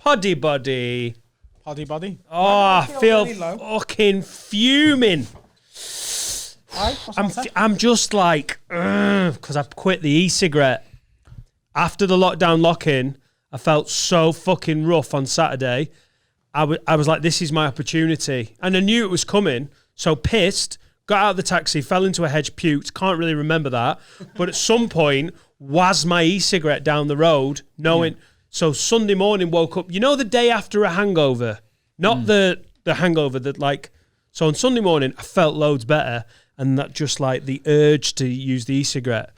Poddy body. Poddy body. Oh, I feel fucking fuming. I'm just like, because I quit the e-cigarette. After the lockdown lock-in, I felt so fucking rough on Saturday. I was like, this is my opportunity. And I knew it was coming, so pissed, got out of the taxi, fell into a hedge, puked, can't really remember that. But at some point, was my e-cigarette down the road, knowing... Yeah. So Sunday morning, woke up, you know the day after a hangover? Not the hangover that like... So on Sunday morning, I felt loads better, and that just like the urge to use the e-cigarette.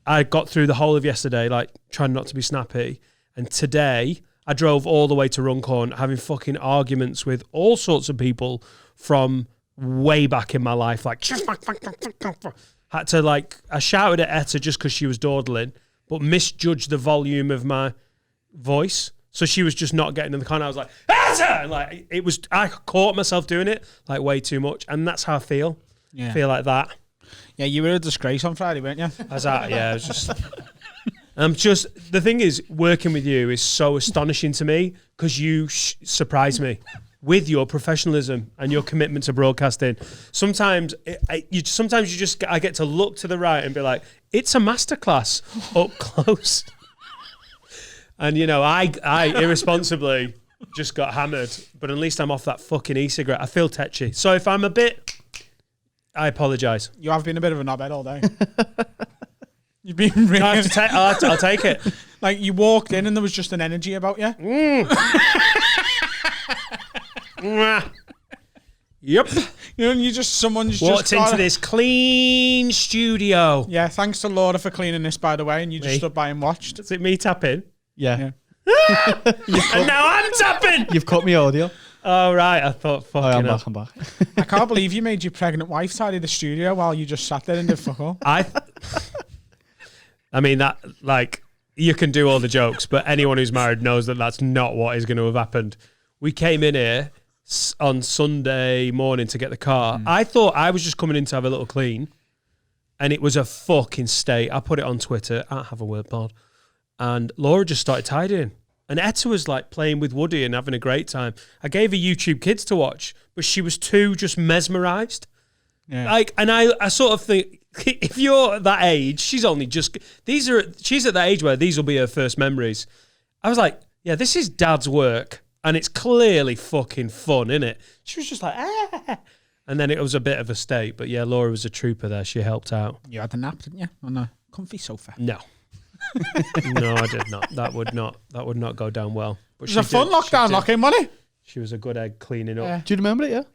I got through the whole of yesterday, like trying not to be snappy. And today, I drove all the way to Runcorn, having fucking arguments with all sorts of people from way back in my life. Like, had to like, I shouted at Etta just because she was dawdling, but misjudged the volume of my voice. So she was just not getting in the car. And I was like, Etta! And like, I caught myself doing it like way too much. And that's how I feel. Yeah. I feel like that. Yeah, you were a disgrace on Friday, weren't you? I was just... the thing is, working with you is so astonishing to me because you surprise me with your professionalism and your commitment to broadcasting. Sometimes I get to look to the right and be like, it's a masterclass up close. And, you know, I irresponsibly just got hammered, but at least I'm off that fucking e-cigarette. I feel tetchy. So if I'm a bit... I apologise. You have been a bit of a knobhead all day. You've been really... I'll take it. Like, you walked in and there was just an energy about you. Yep. You know, and you just... Someone's walked just... into this clean studio. Yeah, thanks to Laura for cleaning this, by the way, and you just stood by and watched. Is it me tapping? Yeah. And now I'm tapping! You've cut me audio. Oh, right. I thought, fucking I'm back. I can't believe you made your pregnant wife tidy the studio while you just sat there and did fuck all. I mean, that, like, you can do all the jokes, but anyone who's married knows that that's not what is going to have happened. We came in here on Sunday morning to get the car. I thought I was just coming in to have a little clean, and it was a fucking state. I put it on Twitter, @HaveAWordPod, and Laura just started tidying. And Etta was like playing with Woody and having a great time. I gave her YouTube Kids to watch, but she was too just mesmerised. Yeah. Like, and I sort of think, if you're that age, she's at that age where these will be her first memories. I was like, yeah, this is Dad's work, and it's clearly fucking fun, innit? She was just like, ah. And then it was a bit of a state, but yeah, Laura was a trooper there. She helped out. You had a nap, didn't you? On a comfy sofa. No. No, I did not. That would not go down well. But it was a fun lockdown lock-in, wasn't it? She was a good egg cleaning up. Do you remember it,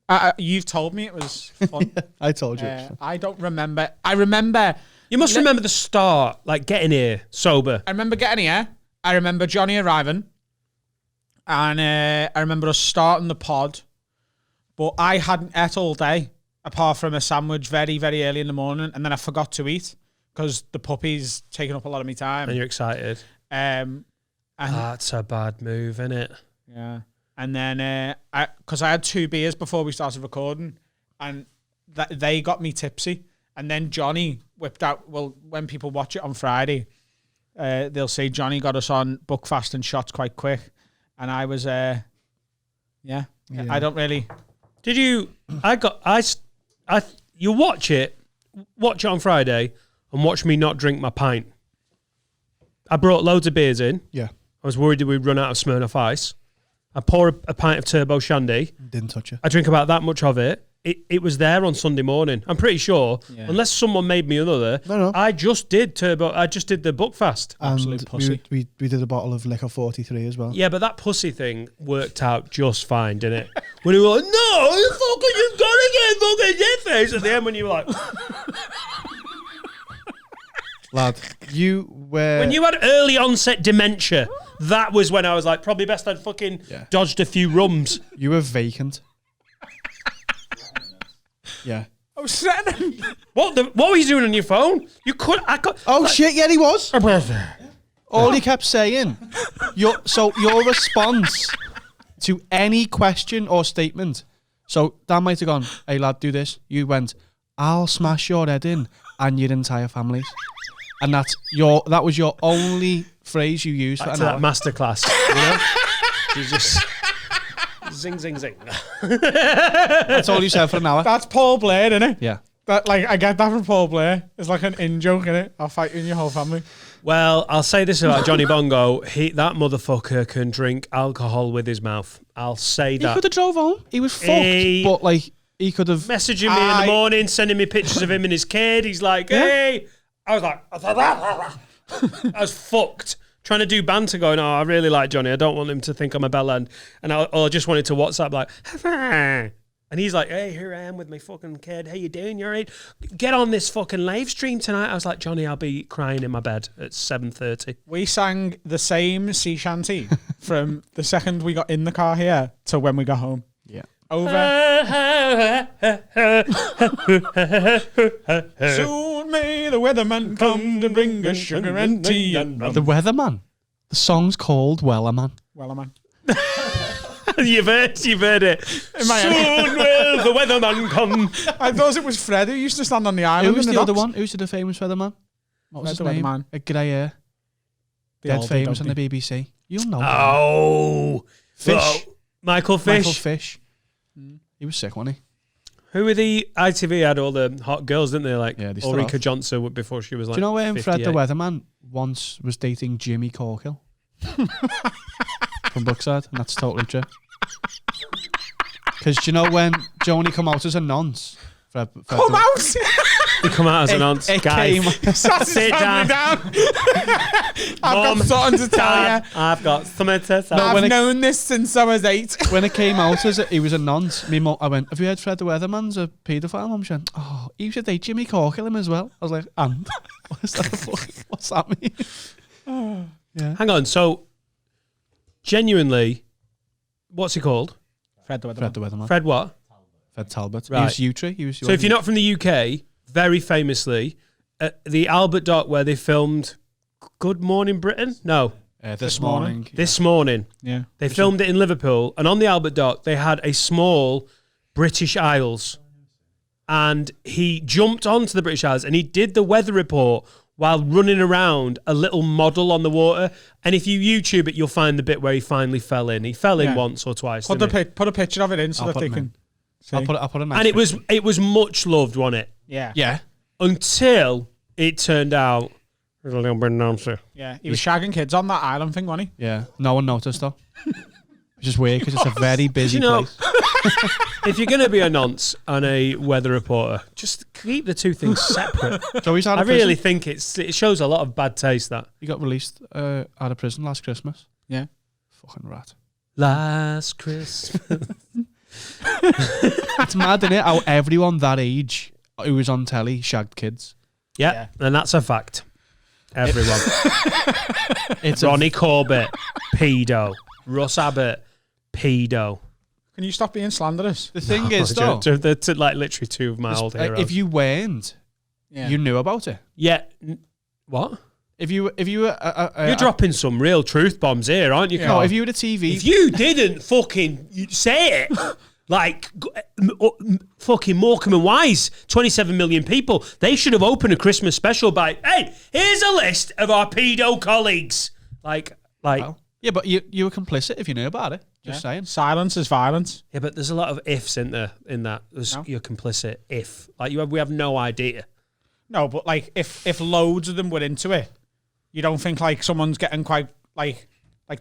yeah? You've told me it was fun. Yeah, I told you. I don't remember. I remember... You must remember the start, like getting here, sober. I remember getting here. I remember Johnny arriving. And I remember us starting the pod. But I hadn't ate all day, apart from a sandwich very, very early in the morning. And then I forgot to eat, because the puppy's taking up a lot of my time. And you're excited. And that's a bad move, isn't it? Yeah. And then, because I had 2 beers before we started recording, and they got me tipsy. And then Johnny whipped out, well, when people watch it on Friday, they'll say Johnny got us on Buckfast and shots quite quick. And I was, I don't really... Did you, you watch it on Friday, and watch me not drink my pint. I brought loads of beers in. Yeah. I was worried that we'd run out of Smirnoff Ice. I pour a pint of Turbo Shandy. Didn't touch it. I drink about that much of it. It was there on Sunday morning. I'm pretty sure, unless someone made me another, no. I just did the Buckfast. Absolute pussy. We did a bottle of Liquor 43 as well. Yeah, but that pussy thing worked out just fine, didn't it? When you were like, no, you've got to get fucking your face. At the end when you were like... Lad, you were... When you had early onset dementia, that was when I was like, probably best I'd fucking dodged a few rums. You were vacant. Yeah. I was sitting... What were you doing on your phone? Oh, shit, yeah, he was. All he kept saying, your response to any question or statement. So Dan might have gone, hey, lad, do this. You went, I'll smash your head in and your entire family's. And that was your only phrase you used. Back to that masterclass, you know? She's just zing, zing, zing. That's all you said for an hour. That's Paul Blair, isn't it? Yeah. That like I get that from Paul Blair. It's like an in joke, innit? I'll fight you and your whole family. Well, I'll say this about Johnny Bongo. That motherfucker can drink alcohol with his mouth. I'll say He that. could have drove home. He was fucked, but like he could have. Messaging me in the morning, sending me pictures of him and his kid. He's like, hey. I was like, I was fucked. Trying to do banter going, I really like Johnny. I don't want him to think I'm a bellend. And I just wanted to WhatsApp like, and he's like, hey, here I am with my fucking kid. How you doing? You all right? Get on this fucking live stream tonight. I was like, Johnny, I'll be crying in my bed at 7:30. We sang the same sea shanty from the second we got in the car here to when we got home. Yeah. Over. Soon may the weatherman come to bring us sugar and tea and rum. The Weatherman. The song's called Wellerman. Wellerman. You've heard it. In my head. Soon will the weatherman come. I thought it was Fred who used to stand on the island. Who was in the other docks. one? Who's the famous Weatherman? What was Fred his the name? Weatherman. A grey hair. The Dead oldie famous on the doldie. BBC. You'll know. Oh. Fish. Oh, Michael Fish. Michael Fish. He was sick, wasn't he? Who were the ITV had all the hot girls, didn't they? Like Yeah, they still Ulrika have. Johnson before she was like. Do you know Fred the 58? Weatherman once was dating Jimmy Corkill from Brookside, and that's totally true. Because do you know when Joni come out as a nonce? Fred Come the- out! You come out as an aunt, it guys. came- Sit down. I've got Mum, something to tell Dad, you. I've got something to say. I've when it- known this since I was 8. When it came out as he was a nonce, me mum, I went, have you heard Fred the Weatherman's a paedophile? Mum, she went, oh, he should date Jimmy Corkill him as well. I was like, and? What's that mean? Yeah. Hang on. So, genuinely, what's he called? Fred the Fred the Weatherman. Fred what? Fred Talbot. Right. He was U-Tree. He was. So, if you're not from the UK, very famously, the Albert Dock where they filmed Good Morning Britain? No, this morning. This Morning. Yeah. They filmed it in Liverpool, and on the Albert Dock, they had a small British Isles. And he jumped onto the British Isles and he did the weather report while running around a little model on the water. And if you YouTube it, you'll find the bit where he finally fell in. He fell in Yeah. once or twice. Put didn't he? a picture of it in so I'll that put they him can in. see. I'll put a nice And it was much loved, wasn't it? Yeah. Yeah. Until it turned out it was a little bit nonsense. Yeah. He was shagging kids on that island thing, wasn't he? Yeah. No one noticed though. Which is weird because it's a very busy You know- place. If you're going to be a nonce and a weather reporter, just keep the two things separate. So he's out I of prison. really think it shows a lot of bad taste, that. He got released out of prison last Christmas. Yeah. Fucking rat. Last Christmas. It's mad, isn't it? How everyone that age who was on telly shagged kids. Yeah, and that's a fact. Everyone. It's Ronnie Corbett, pedo. Russ Abbott, pedo. Can you stop being slanderous? the thing is though, They're like literally two of my old heroes. if you weren't, Yeah. you knew about it. Yeah. What? If you were You're dropping some real truth bombs here, aren't you, no, Carl? if you were a TV, If you didn't fucking say it, like fucking Morecambe and Wise, 27 million people, they should have opened a Christmas special by, hey, here's a list of our pedo colleagues. Like, well, yeah, but you were complicit if you knew about it. Just saying. Silence is violence. yeah, but there's a lot of ifs in there. In that, No. you're complicit. If we have no idea. No, but like if loads of them were into it, you don't think like someone's getting quite like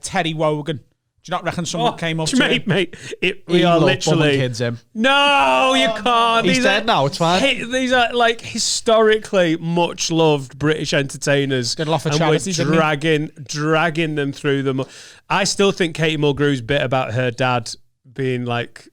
Terry Wogan. Do you not reckon someone came up to him? mate. We He are loved bumming literally. kids in. No, you can't. He's These dead are- now. It's fine. These are like historically much loved British entertainers. Did a lot for and charity, we're didn't he? dragging them through them. I still think Katie Mulgrew's bit about her dad being like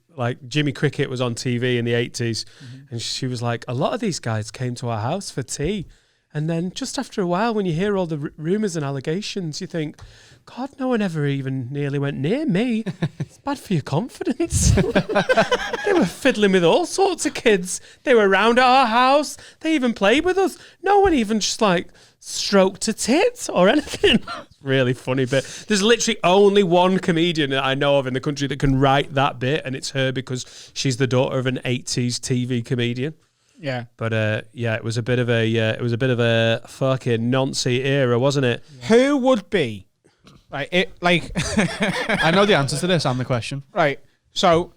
Jimmy Cricket was on TV in the 80s, and she was like, a lot of these guys came to our house for tea. And then just after a while, when you hear all the rumours and allegations, you think, God, no one ever even nearly went near me. It's bad for your confidence. They were fiddling with all sorts of kids. They were around at our house. They even played with us. No one even just like stroked a tit or anything. It's really funny bit. There's literally only one comedian that I know of in the country that can write that bit, and it's her because she's the daughter of an 80s TV comedian. Yeah. But yeah, it was a bit of a fucking noncy era, wasn't it? Who would be Right. It like I know the answer to this and the question. right. So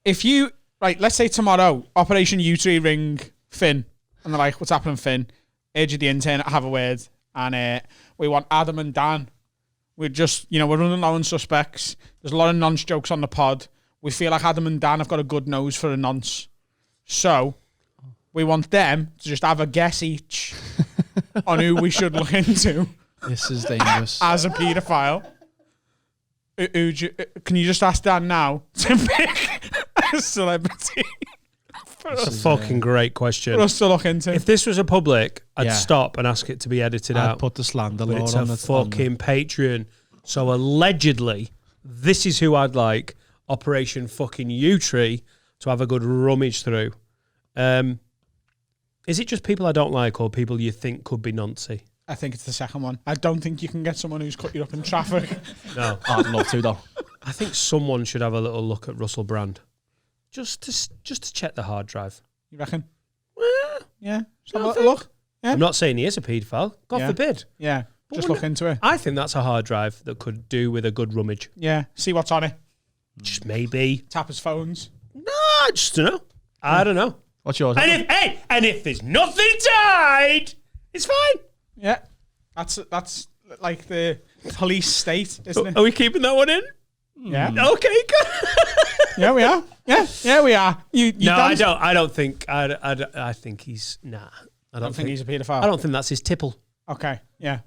if you let's say tomorrow, Operation U3 ring Finn, and they're like, "What's happening, Finn?" Edge of the intern, have a word, and we want Adam and Dan. We're just, we're running low on suspects. There's a lot of nonce jokes on the pod. We feel like Adam and Dan have got a good nose for a nonce. So we want them to just have a guess each on who we should look into This is dangerous. as a paedophile. Can you just ask Dan now to pick a celebrity It's a fucking great question. for us to look into? If this was a public, I'd Yeah. stop and ask it to be edited I'd out. put the slander But law it's on a the fucking Patreon. So allegedly, this is who I'd like Operation fucking U-Tree to have a good rummage through. Is it just people I don't like or people you think could be noncy? I think it's the second one. I don't think you can get someone who's cut you up in traffic. No. I'd love to though. I think someone should have a little look at Russell Brand. Just to check the hard drive. You reckon? Well, Yeah. Just I have a think- look. Yeah. I'm not saying he is a paedophile. God Yeah. forbid. Yeah. Just wouldn't look into it. I think that's a hard drive that could do with a good rummage. Yeah. See what's on it. Just maybe. Tap his phones. No, just don't know. I don't know. What's yours? And if there's nothing to hide, it's fine. Yeah. That's like the police state, isn't it? Are we keeping that one in? Yeah. Okay, good. Yeah, we are. Yeah, we are. You No, danced- I don't think. I think he's nah. I I don't think he's a paedophile. I don't think that's his tipple. Okay. Yeah.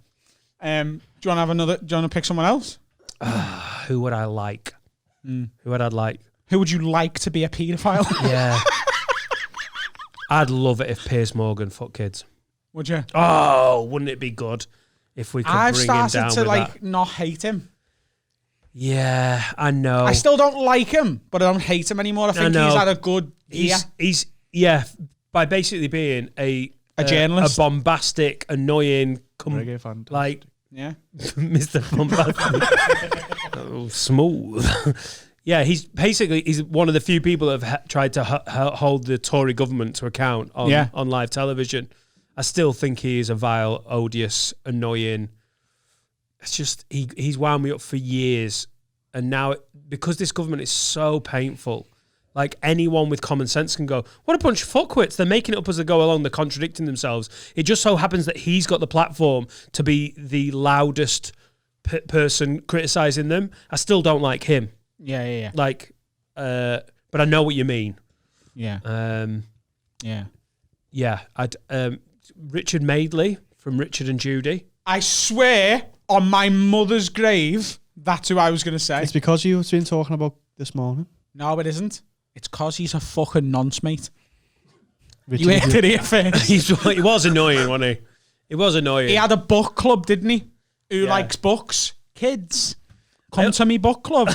Do you want to have another? Do you want to pick someone else? Who would I like? Who would I like? Who would you like to be a paedophile? Yeah. I'd love it if Piers Morgan fucked kids. Would you? Oh, wouldn't it be good if we could I've bring him down started to with like that? not hate him. Yeah, I know. I still don't like him, but I don't hate him anymore. I think know. he's had a good year. He's by basically being a journalist. a bombastic, annoying, Reggae fan. like Yeah. Mr. Bombastic. Oh, smooth. Yeah, he's one of the few people that have tried to hold the Tory government to account on live television. I still think he is a vile, odious, annoying. It's just he's wound me up for years, and now because this government is so painful, like anyone with common sense can go, "What a bunch of fuckwits! They're making it up as they go along. They're contradicting themselves." It just so happens that he's got the platform to be the loudest person criticizing them. I still don't like him. Yeah. Like, but I know what you mean. Yeah. Yeah. Yeah. Richard Madeley from Richard and Judy. I swear on my mother's grave, that's who I was going to say. It's because you've been talking about this morning. No, it isn't. It's because he's a fucking nonce, mate. Richard You heard it here first. He was annoying, wasn't he? He was annoying. He had a book club, didn't he? Who Yeah. likes books? Kids, come to me book club.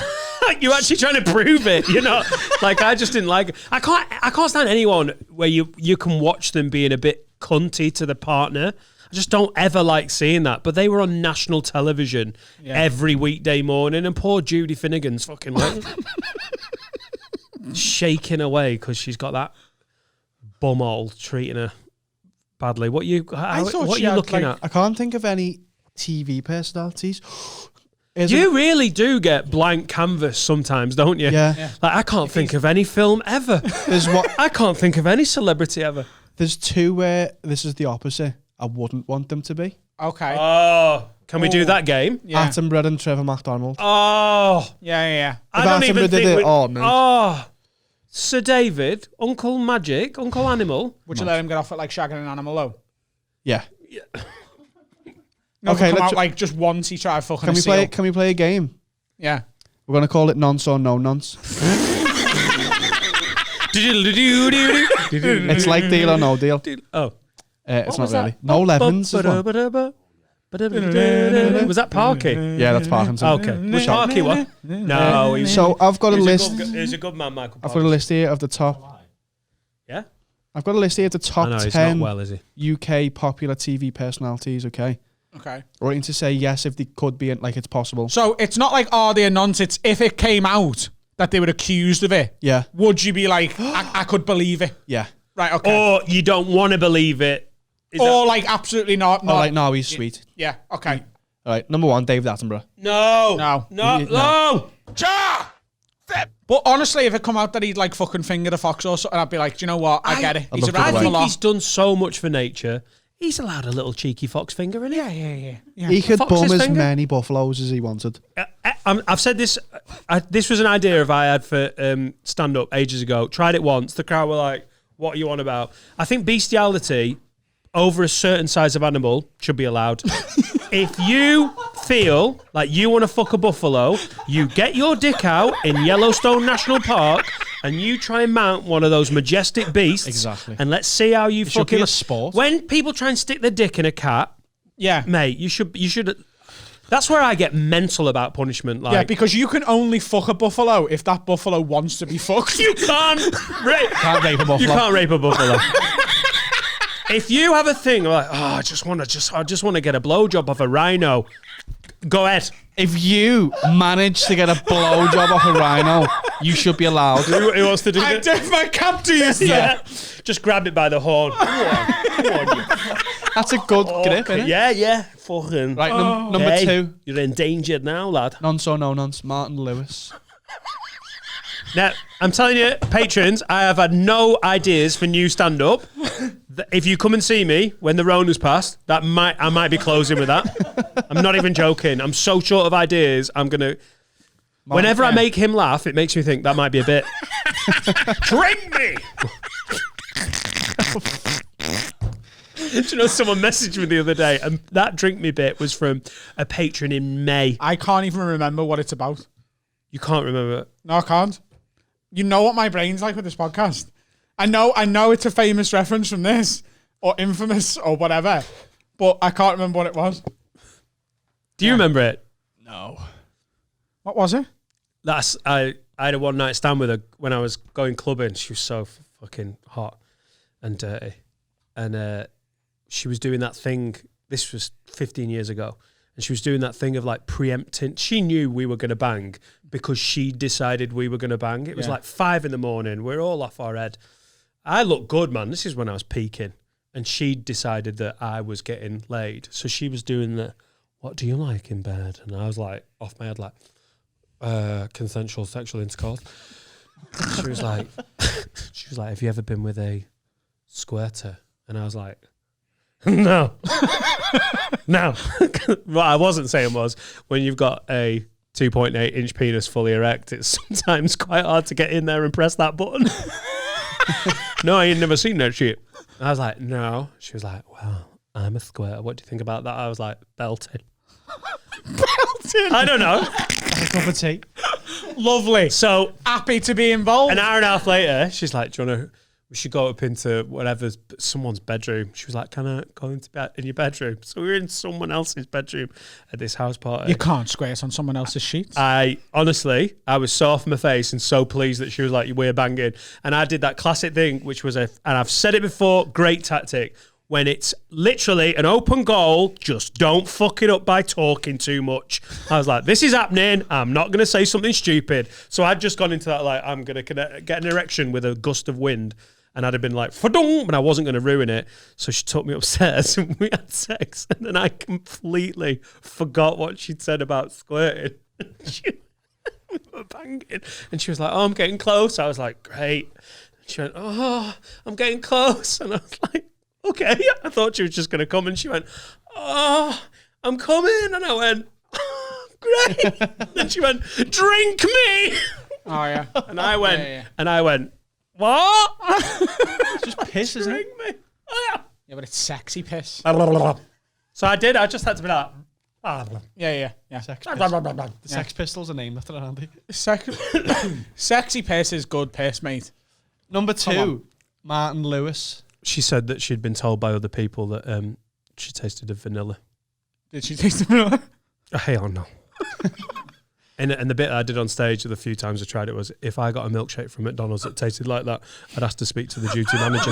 You're actually trying to prove it. You're not like I just didn't like it. I can't stand anyone where you can watch them being a bit cunty to the partner. I just don't ever like seeing that. But they were on national television every weekday morning, and poor Judy Finnegan's fucking like shaking away because she's got that bumhole treating her badly. What are you looking at? I can't think of any TV personalities. You really do get blank canvas sometimes, don't you? Yeah. Like I can't think of any film ever. I can't think of any celebrity ever. There's two where this is the opposite. I wouldn't want them to be. Okay. Oh, can we do that game? Yeah. Attenborough and Trevor McDonald. Oh, Yeah. I don't If even Attenborough did think. it, oh, mate. Oh, Sir David, Uncle Magic, Uncle Animal. Would you let him get off at like shagging an animal though? Yeah. No, Okay, come let's out like just once he tried fucking Can a we seal. play? Can we play a game? Yeah. We're gonna call it nonce or no nonce. It's like deal or no deal. Oh, It's not was really. that? No Levens. is one. Was that Parky? Yeah, that's Parkinson. Okay. Was Parky what? No. He was, So I've got a he was list. a good, he was a good man, Michael I've Parky. got a list here of the top. Yeah? I've got a list here of the I top know, he's 10 not well, is he? UK popular TV personalities. Okay, Okay. waiting to say yes if they could be, like it's possible. So it's not like are they a nonce? It's if it came out that they were accused of it. Yeah, Would you be like, I could believe it? yeah. Right. Okay. Or you don't want to believe it. Is Or like absolutely not. Oh, like no, he's sweet. Yeah. Okay. All right, number 1, David Attenborough. No. But honestly, if it come out that he'd like fucking finger the fox or something, I'd be like, do you know what? I get it. He's love to arrived like- a I think lot. he's done so much for nature. He's allowed a little cheeky fox finger in it. Yeah. He could Fox's bum as finger? many buffaloes as he wanted. I've said this. This was an idea I had for stand up ages ago. Tried it once. The crowd were like, "What are you on about?" I think bestiality over a certain size of animal should be allowed. If you feel like you want to fuck a buffalo, you get your dick out in Yellowstone National Park and you try and mount one of those majestic beasts. Exactly. And let's see how you It should fucking be a sport. When people try and stick their dick in a cat, Yeah. mate, you should. That's where I get mental about punishment. Like, Yeah, because you can only fuck a buffalo if that buffalo wants to be fucked. you can't rape. Can't rape a buffalo. You can't rape a buffalo. If you have a thing like, I just want to get a blowjob off a rhino, go ahead. If you manage to get a blowjob off a rhino, you should be allowed. Who wants to do I it? did my cap to you, sir. Yeah, just grab it by the horn. Come on, you That's a good grip, fucker. innit? Yeah, fucking. Right, number Hey, 2. you're endangered now, lad. Nonce or no nonce, Martin Lewis. Now, I'm telling you, patrons, I have had no ideas for new stand-up. If you come and see me when the Rona's passed, I might be closing with that. I'm not even joking. I'm so short of ideas. I'm gonna. Whenever I make him laugh, it makes me think that might be a bit. Drink me. Do you know someone messaged me the other day, and that drink me bit was from a patron in May. I can't even remember what it's about. You can't remember it. No, I can't. You know what my brain's like with this podcast. I know it's a famous reference from this, or infamous, or whatever, but I can't remember what it was. Do you remember it? No. What was it? I had a one night stand with her when I was going clubbing. She was so fucking hot and dirty, and she was doing that thing. This was 15 years ago, and she was doing that thing of like preempting. She knew we were going to bang because she decided we were going to bang. It was like 5 a.m. We're all off our head. I looked good, man. This is when I was peaking, and she decided that I was getting laid. So she was doing the, "What do you like in bed?" And I was like, off my head, like, consensual sexual intercourse. She was like, "Have you ever been with a squirter?" And I was like, "No." No. What I wasn't saying was, when you've got a 2.8 inch penis fully erect, it's sometimes quite hard to get in there and press that button. "No, I ain't never seen that shit." I was like, "No." She was like, "Well, I'm a squirter. What do you think about that?" I was like, "Belting." Belting. I don't know. Cup of tea. Lovely. So happy to be involved. An hour and a half later, she's like, "Do you want to? We should go up into someone's bedroom." She was like, "Can I go into bed in your bedroom?" So we were in someone else's bedroom at this house party. You can't squares on someone else's sheets. I was so off my face and so pleased that she was like, "We're banging." And I did that classic thing, which was and I've said it before, great tactic. When it's literally an open goal, just don't fuck it up by talking too much. I was like, "This is happening. I'm not going to say something stupid." So I'd just gone into that like, I'm going to get an erection with a gust of wind. And I'd have been like, "Fa-dum," but I wasn't going to ruin it. So she took me upstairs and we had sex. And then I completely forgot what she'd said about squirting. We were banging. And she was like, "Oh, I'm getting close." I was like, "Great." And she went, "Oh, I'm getting close." And I was like, "Okay." I thought she was just going to come. And she went, "Oh, I'm coming." And I went, "Oh, great." Then she went, "Drink me." Oh yeah. And I went, Yeah. "What?" Just piss, isn't it? Drink me. Oh, yeah. Yeah, but it's sexy piss. So I did. I just had to be like, Yeah. The Sex Pistols are named after Andy. Sexy piss is good piss, mate. Number Come 2, Martin Lewis. She said that she'd been told by other people that she tasted of vanilla. Did she taste the vanilla? Hell no. And the bit I did on stage the few times I tried it was, if I got a milkshake from McDonald's that tasted like that, I'd ask to speak to the duty manager.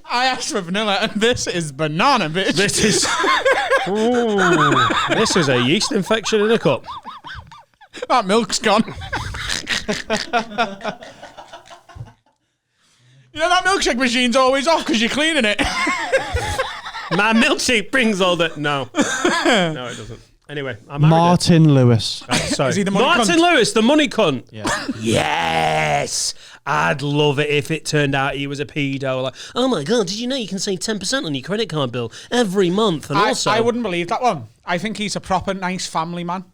I asked for vanilla, and this is banana, bitch. This is a yeast infection in a cup. That milk's gone. You know that milkshake machine's always off because you're cleaning it. My milkshake brings all the... No. No, it doesn't. Anyway, I'm Martin Lewis. Sorry. Is he the money Martin cunt? Lewis, the money cunt. Yeah. Yes. I'd love it if it turned out he was a pedo. Like, oh my God, did you know you can save 10% on your credit card bill every month? And also... I wouldn't believe that one. I think he's a proper nice family man.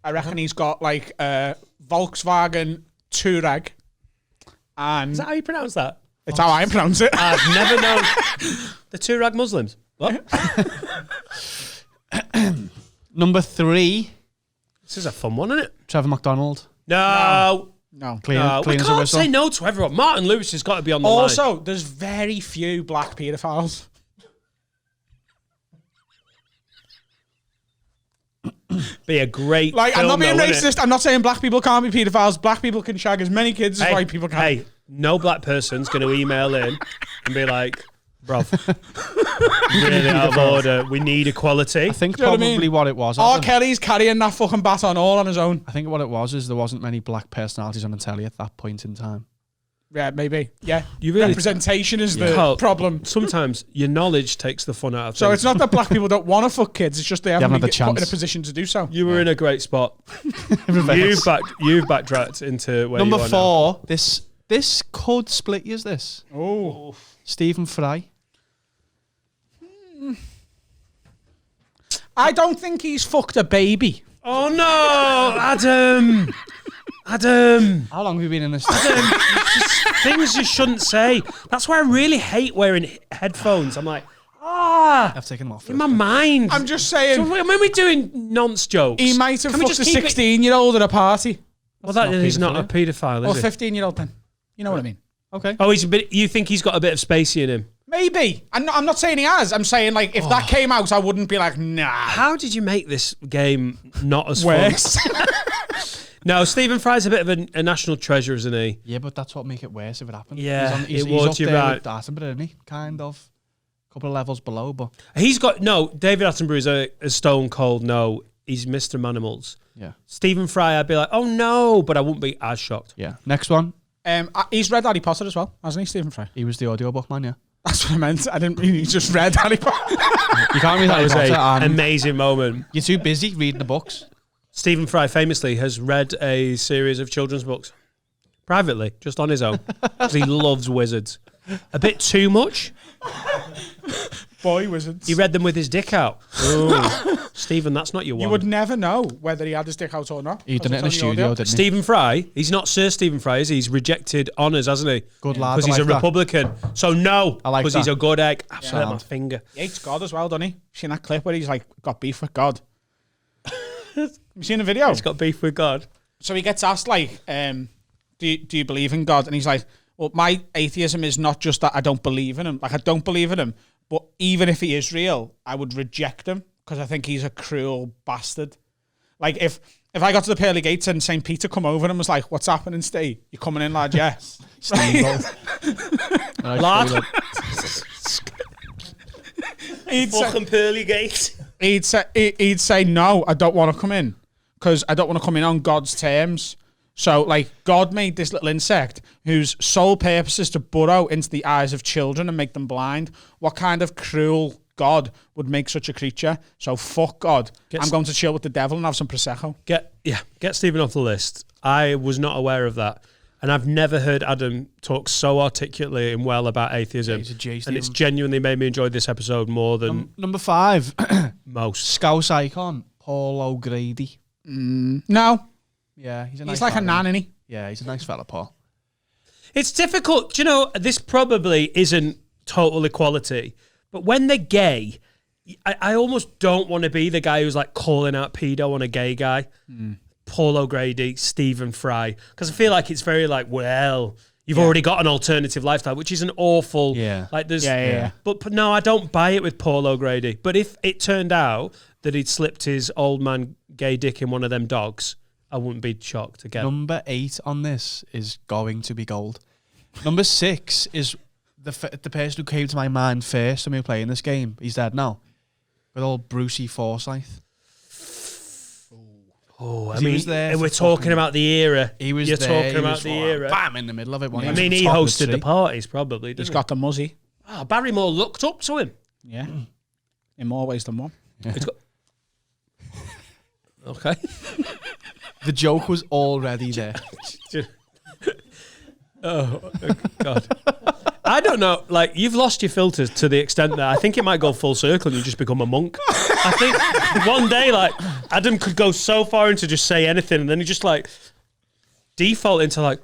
I reckon he's got like a Volkswagen Touareg. And Is that how you pronounce that? it's how I pronounce it. I've never known. The Turag Muslims. What? Number 3, This is a fun one, isn't it? Trevor McDonald. No. No. Clean, No, we clean as a can't whistle. say no to everyone. Martin Lewis has got to be on the line. Also, there's very few black paedophiles. Be a great Like, I'm film, not being though, wouldn't it? racist. I'm not saying black people can't be paedophiles. Black people can shag as many kids as white people can. Hey, no black person's going to email in and be like, bruv, really out of order. We need equality. I think Do you know what I probably mean? what it was. R. Adam, Kelly's carrying that fucking baton all on his own. I think what it was is there wasn't many black personalities on the telly at that point in time. Yeah, maybe. Yeah. You really- Representation is the Carl, problem. Sometimes your knowledge takes the fun out of So things. it's not that black people don't want to fuck kids. It's just they haven't haven't been had the put in a chance. position to do so. You were in a great spot. You've backtracked into where Number you are 4, this could split you. Is this Oh. Stephen Fry? I don't think he's fucked a baby. now. Oh no, Adam. How long have you been in this? Things you shouldn't say. That's why I really hate wearing headphones. I'm like, I've taken them off. in my mind. I'm just saying, So when we're doing nonce jokes, he might have can we fucked just a keep it- 16-year-old at a party. Well, that not is not a paedophile. paedophile, Or is it? 15-year-old then. You know what I mean? Okay. Oh, he's a bit. You think he's got a bit of spacey in him? Maybe. I'm not saying he has. I'm saying, like, if that came out, I wouldn't be like, nah. How did you make this game not as Worse. fun? No, Stephen Fry's a bit of a national treasure, isn't he? Yeah, but that's what make it worse if it happened. Yeah, he's it would, up you're there right. with Attenborough, isn't he? Kind of. A couple of levels below, but He's got no. David Attenborough is a stone cold no. He's Mr. Manimals. yeah. Stephen Fry, I'd be like, oh no, but I wouldn't be as shocked. Yeah. Next one. He's read Harry Potter as well, hasn't he, Stephen Fry? He was the audiobook man, yeah. That's what I meant. I didn't mean he just read Harry Potter. You can't read That Harry was Potter an and amazing moment. you're too busy reading the books. Stephen Fry famously has read a series of children's books privately, just on his own, because he loves wizards. A bit too much. Boy wizards. He read them with his dick out. Ooh. Stephen, that's not your one. You would never know whether he had his dick out or not. He done it in a studio, didn't he? Stephen Fry, he's not Sir Stephen Fry, is he? He's rejected honours, hasn't he? Good lad. Because I he's like a that. Republican. So no, I like because he's that. a good egg. I hurt my Sound. finger. He hates God as well, doesn't he? Seen that clip where he's like got beef with God? Have you seen the video? He's got beef with God. So he gets asked like, do you believe in God? And he's like, well, my atheism is not just that I don't believe in him. Like, I don't believe in him, but even if he is real, I would reject him because I think he's a cruel bastard. Like, if I got to the pearly gates and St. Peter come over and was like, what's happening, Steve? You coming in, lad? Yeah. Lad. He'd say, Fucking pearly gate. he'd say, no, I don't want to come in because I don't want to come in on God's terms. So, like, God made this little insect whose sole purpose is to burrow into the eyes of children and make them blind. What kind of cruel God would make such a creature? So, fuck God. I'm going to chill with the devil and have some Prosecco. Get Stephen off the list. I was not aware of that. And I've never heard Adam talk so articulately and well about atheism. He's a J, And it's Stephen. genuinely made me enjoy this episode more than Number 5. most. Scouse icon. Paul O'Grady. No, Yeah, he's a nice he's like a lad, nan, isn't isn't he? he? Yeah, he's a nice fella, Paul. It's difficult. Do you know, this probably isn't total equality, but when they're gay, I almost don't want to be the guy who's like calling out pedo on a gay guy. Paul O'Grady, Stephen Fry, because I feel like it's very like, well, you've already got an alternative lifestyle, which is an awful, like there's, Yeah. But no, I don't buy it with Paul O'Grady. But if it turned out that he'd slipped his old man gay dick in one of them dogs, I wouldn't be shocked again. Number 8 on this is going to be gold. Number 6 is the person who came to my mind first when we were playing this game. He's dead now. Good old Brucey Forsyth. Oh, I He mean, was there we're for talking fucking- about the era. He was You're there. talking he about was the like, era. Bam, in the middle of it. I mean, he hosted the parties probably. He's Didn't got the muzzy. he? Oh, Barrymore looked up to him. Yeah. In more ways than one. It's got. Okay. The joke was already there. Oh God. I don't know. Like, you've lost your filters to the extent that I think it might go full circle and you just become a monk. I think one day, like, Adam could go so far into just say anything, and then he just like default into like.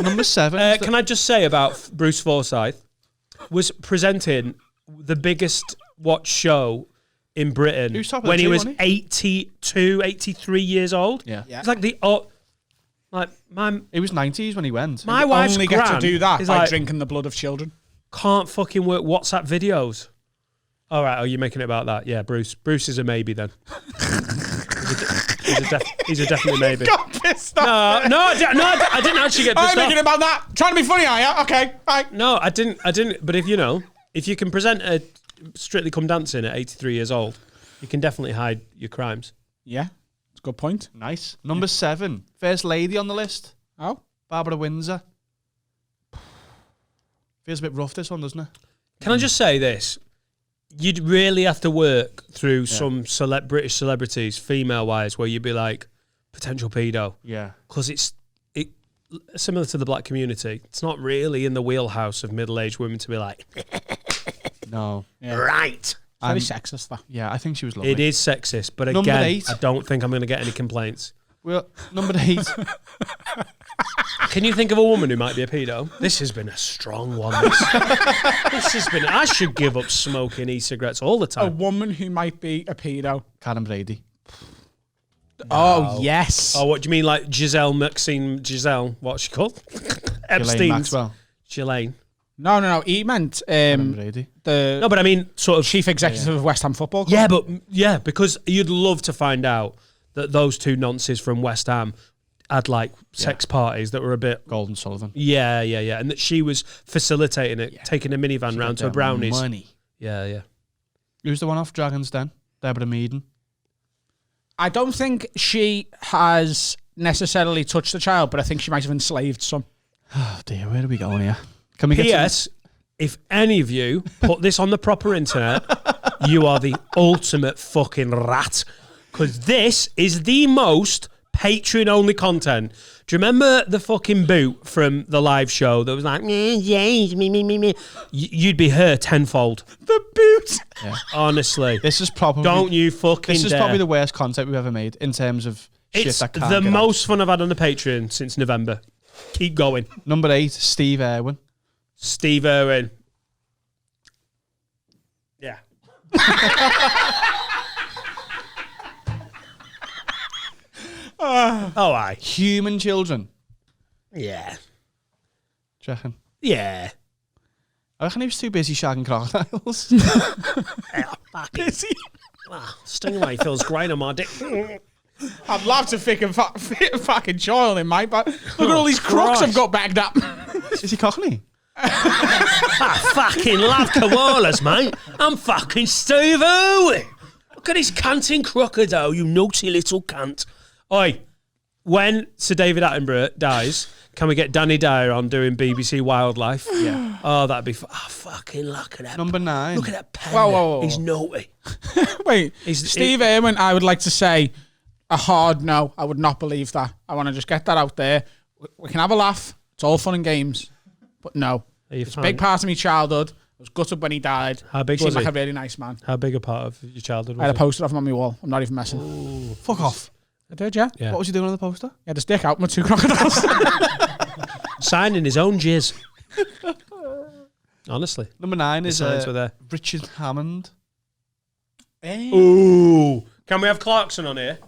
Number 7. Can I just say about Bruce Forsyth was presenting the biggest watch show in Britain He was top of the when he two, was wasn't he? 82, 83 years old. Yeah. Yeah. It's like my It was 90s when he went. my wife's Only get to gran do that is by like, drinking the blood of children. can't fucking work WhatsApp videos. All right, you're making it about that. Yeah, Bruce. Bruce is a maybe then. he's a definitely maybe. Got pissed off. No, I didn't actually get pissed I'm making off. it about that. Trying to be funny, are you? Okay, right. No, I didn't. But if you can present a Strictly Come Dancing at 83 years old, you can definitely hide your crimes. Yeah, it's a good point. Nice. Number 7. First lady on the list. Oh, Barbara Windsor. Feels a bit rough, this one, doesn't it? Can I just say this? You'd really have to work through some British celebrities, female-wise, where you'd be like, potential pedo. Yeah. Because it's similar to the black community. It's not really in the wheelhouse of middle-aged women to be like, No. yeah. right. Very sexist, that. Yeah, I think she was lovely. It is sexist, but Number again, 8. I don't think I'm going to get any complaints. Well, number 8. Can you think of a woman who might be a pedo? This has been a strong one. This has been. I should give up smoking e-cigarettes all the A time. woman who might be a pedo. Karen Brady. Oh, yes. Oh, what do you mean, like Maxine Giselle? What's she called? Ghislaine Epstein's. Maxwell. Ghislaine. No. He meant Karen Brady. the No, but I mean, sort of. chief executive of West Ham Football Club. Because you'd love to find out that those two nonces from West Ham had like sex parties that were a bit. Golden Sullivan. Yeah, and that she was facilitating it, taking a minivan round to a brownies. Money. Yeah. Who's the one off Dragon's Den? Deborah Meaden. I don't think she has necessarily touched the child, but I think she might have enslaved some. Oh dear, where are we going here? Can we get P.S. If any of you put this on the proper internet, you are the ultimate fucking rat. Because this is the most Patreon-only content. Do you remember the fucking boot from the live show that was like, James, me? You'd be her tenfold. The boot. Yeah. Honestly. This is probably Don't you fucking This is dare. probably the worst content we've ever made in terms of shit It's that can't the get most fun I've had on the Patreon since November. Keep going. out. Number 8, Steve Irwin. Steve Irwin. Yeah. Oh, aye. Human Children. Yeah. Do you reckon? Yeah. I reckon he was too busy shagging crocodiles. Busy. Stingray feels great on my dick. I'd love to fit a fucking child in, mate, but look at all these crooks I've got bagged up. Is he Cockney? I fucking love koalas, mate. I'm fucking Steve Irwin. Look at this canting crocodile, you naughty little cunt. Oi, when Sir David Attenborough dies, can we get Danny Dyer on doing BBC Wildlife? Yeah. Oh, that'd be... fucking look at that. Number 9. Look at that pen. Whoa. He's naughty. Wait, He's- Steve Irwin, I would like to say a hard no. I would not believe that. I want to just get that out there. We can have a laugh. It's all fun and games. But no. Are you It's a fine? big part of my childhood. I was gutted when he died. How big Seemed was like he? a really nice man. How big a part of your childhood I had was a poster of him on my wall. I'm not even messing. Fuck off. I did, yeah. Yeah. What was he doing on the poster? He had his dick out with 2 crocodiles. Signing his own jizz. Honestly. Number 9 The is signs were there. Richard Hammond. Ooh. Can we have Clarkson on here?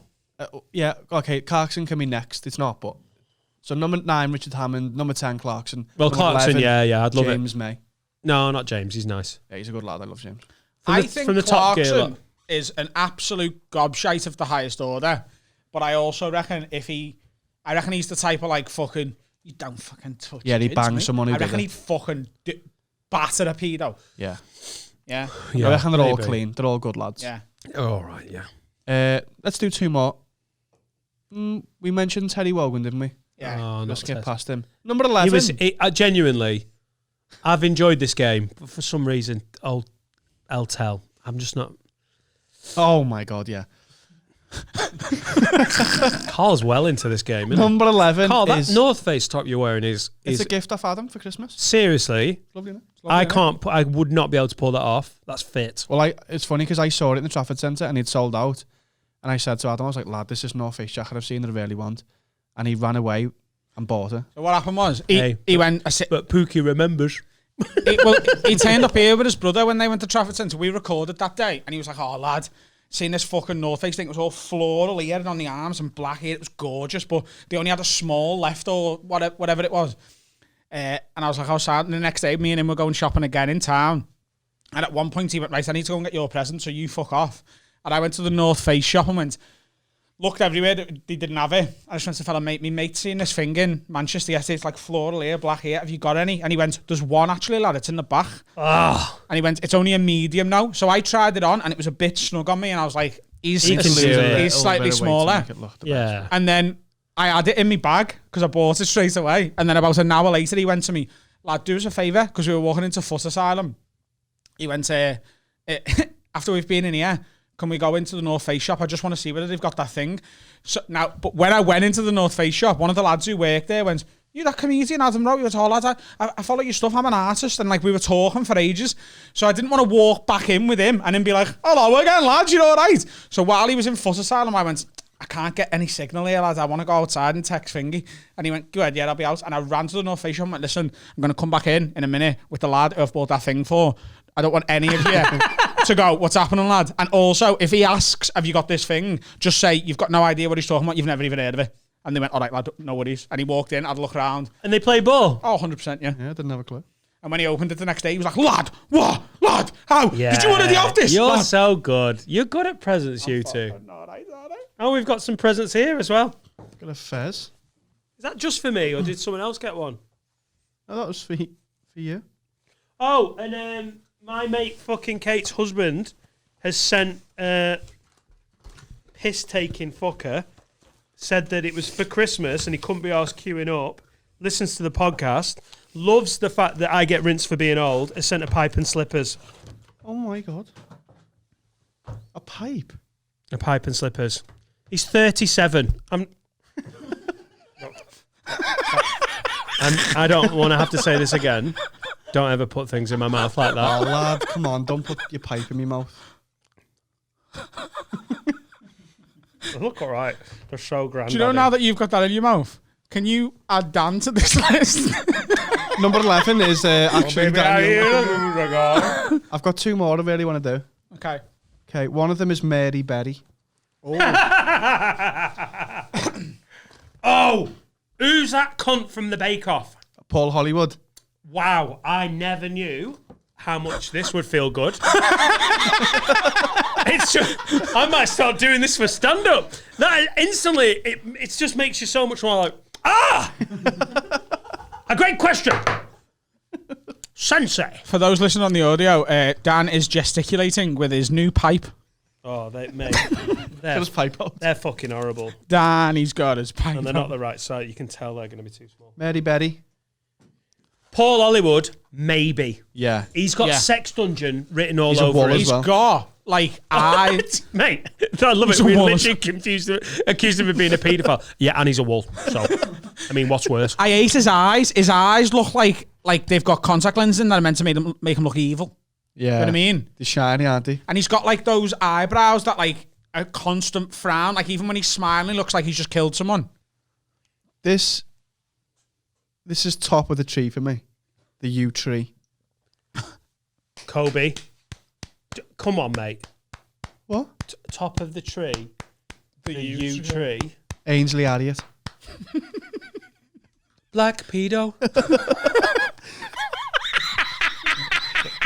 Yeah, okay, Clarkson can be next. It's not, but... So number 9, Richard Hammond. Number 10, Clarkson. Well, Number Clarkson, 11, yeah, I'd love it. James May. No, not James. He's nice. Yeah, he's a good lad. I love James. I the- think from the Top Gear Clarkson lot. is an absolute gobshite of the highest order. But I also reckon I reckon he's the type of like fucking, you don't fucking touch Yeah, he kids, bangs mate. someone who I did reckon it. he'd fucking batter a pedo. Yeah. Yeah. Yeah, I reckon they're all maybe. clean. They're all good lads. Yeah. All right, yeah. Let's do 2 more. We mentioned Terry Wogan, didn't we? Yeah. Oh, not Let's get Ted. past him. Number 11. Genuinely, I've enjoyed this game, but for some reason, old El Tel. I'm just not. Oh my God, yeah. Carl's well into this game, isn't Number 11 Carl, that is... North Face top you're wearing it's is a gift off Adam for Christmas. seriously. Lovely, innit? It's I lovely, innit? can't. I would not be able to pull that off. That's fit. Well, it's funny because I saw it in the Trafford Centre and he'd sold out. And I said to Adam, I was like, lad, this is North Face jacket I've seen that I really want. And he ran away and bought it. So what happened was Hey, he went. But Pookie remembers. He turned up here with his brother when they went to Trafford Centre. We recorded that day, and he was like, "Oh lad, seen this fucking North Face thing? It was all floral here on the arms and black here. It was gorgeous, but they only had a small left or whatever it was." And I was like, "Oh sad." And the next day, me and him were going shopping again in town. And at one point, he went, "Right, I need to go and get your present, so you fuck off." And I went to the North Face shop and went. Looked everywhere, they didn't have it. I just went to the fella, mate, me mate seen this thing in Manchester yesterday, it's like floral here, black here, have you got any? And he went, there's one actually, lad, it's in the back. Ah, And he went, it's only a medium now. So I tried it on and it was a bit snug on me and I was like, he's He can do it. he's slightly smaller. yeah. And then I had it in my bag because I bought it straight away. And then about an hour later, he went to me, lad, do us a favour, because we were walking into Foot Asylum. He went, after we've been in here, can we go into the North Face shop? I just want to see whether they've got that thing. So now, but when I went into the North Face shop, one of the lads who worked there went, "You that comedian, Adam Rowe?" He was, "Oh lad, I follow your stuff. I'm an artist," and like we were talking for ages. So I didn't want to walk back in with him and then be like, "Hello again, lads. You're all right." So while he was in Foot Asylum, I went, "I can't get any signal here, lads. I want to go outside and text Fingy." And he went, "Go ahead, yeah, I'll be out." And I ran to the North Face shop and went, "Listen, I'm going to come back in a minute with the lad who I've bought that thing for. I don't want any of you to go, what's happening, lad? And also, if he asks, have you got this thing? Just say, you've got no idea what he's talking about. You've never even heard of it." And they went, all right, lad, no worries. And he walked in, had a look around. And they play ball. Oh, 100%, yeah. Yeah, I didn't have a clue. And when he opened it the next day, he was like, "Lad, what? Lad, how? Yeah. Did you already have this?" You're lad? so good. You're good at presents, you two. All right. Oh, we've got some presents here as well. Got a fez. Is that just for me, or did someone else get one? Oh, that was for you. Oh, and my mate fucking Kate's husband has sent piss-taking fucker, said that it was for Christmas and he couldn't be asked queuing up, listens to the podcast, loves the fact that I get rinsed for being old, has sent a pipe and slippers. Oh my God. A pipe? A pipe and slippers. He's 37. I don't want to have to say this again. Don't ever put things in my mouth like that. Oh, lad, come on. Don't put your pipe in my mouth. They look all right. They're so grand. Do you know now that you've got that in your mouth, can you add Dan to this list? Number 11 is actually Baby, Daniel. I've got two more I really want to do. Okay. Okay, one of them is Mary Berry. Oh, who's that cunt from the Bake Off? Paul Hollywood. Wow, I never knew how much this would feel good. It's just, I might start doing this for stand-up. That instantly, it just makes you so much more like, a great question. Sensei. For those listening on the audio, Dan is gesticulating with his new pipe. Oh, mate, Got his pipe out. they're fucking horrible. Dan, he's got his pipe. And they're not the right size. You can tell they're going to be too small. Mary Berry. Paul Hollywood, maybe. Yeah. He's got Yeah. Sex Dungeon written all He's a over wall him. as He's well. got, like, Mate, I love it. a We wall. literally accused him of being a paedophile. Yeah, and he's a wall. So, I mean, what's worse? I hate his eyes. His eyes look like they've got contact lenses in that are meant to make him look evil. Yeah. You know what I mean? They're shiny, aren't they? And he's got, like, those eyebrows that, like, a constant frown. Like, even when he's smiling, looks like he's just killed someone. This is top of the tree for me. The yew tree. Kobe. Come on, mate. What? Top of the tree. The yew tree. Ainsley Harriott. Black pedo.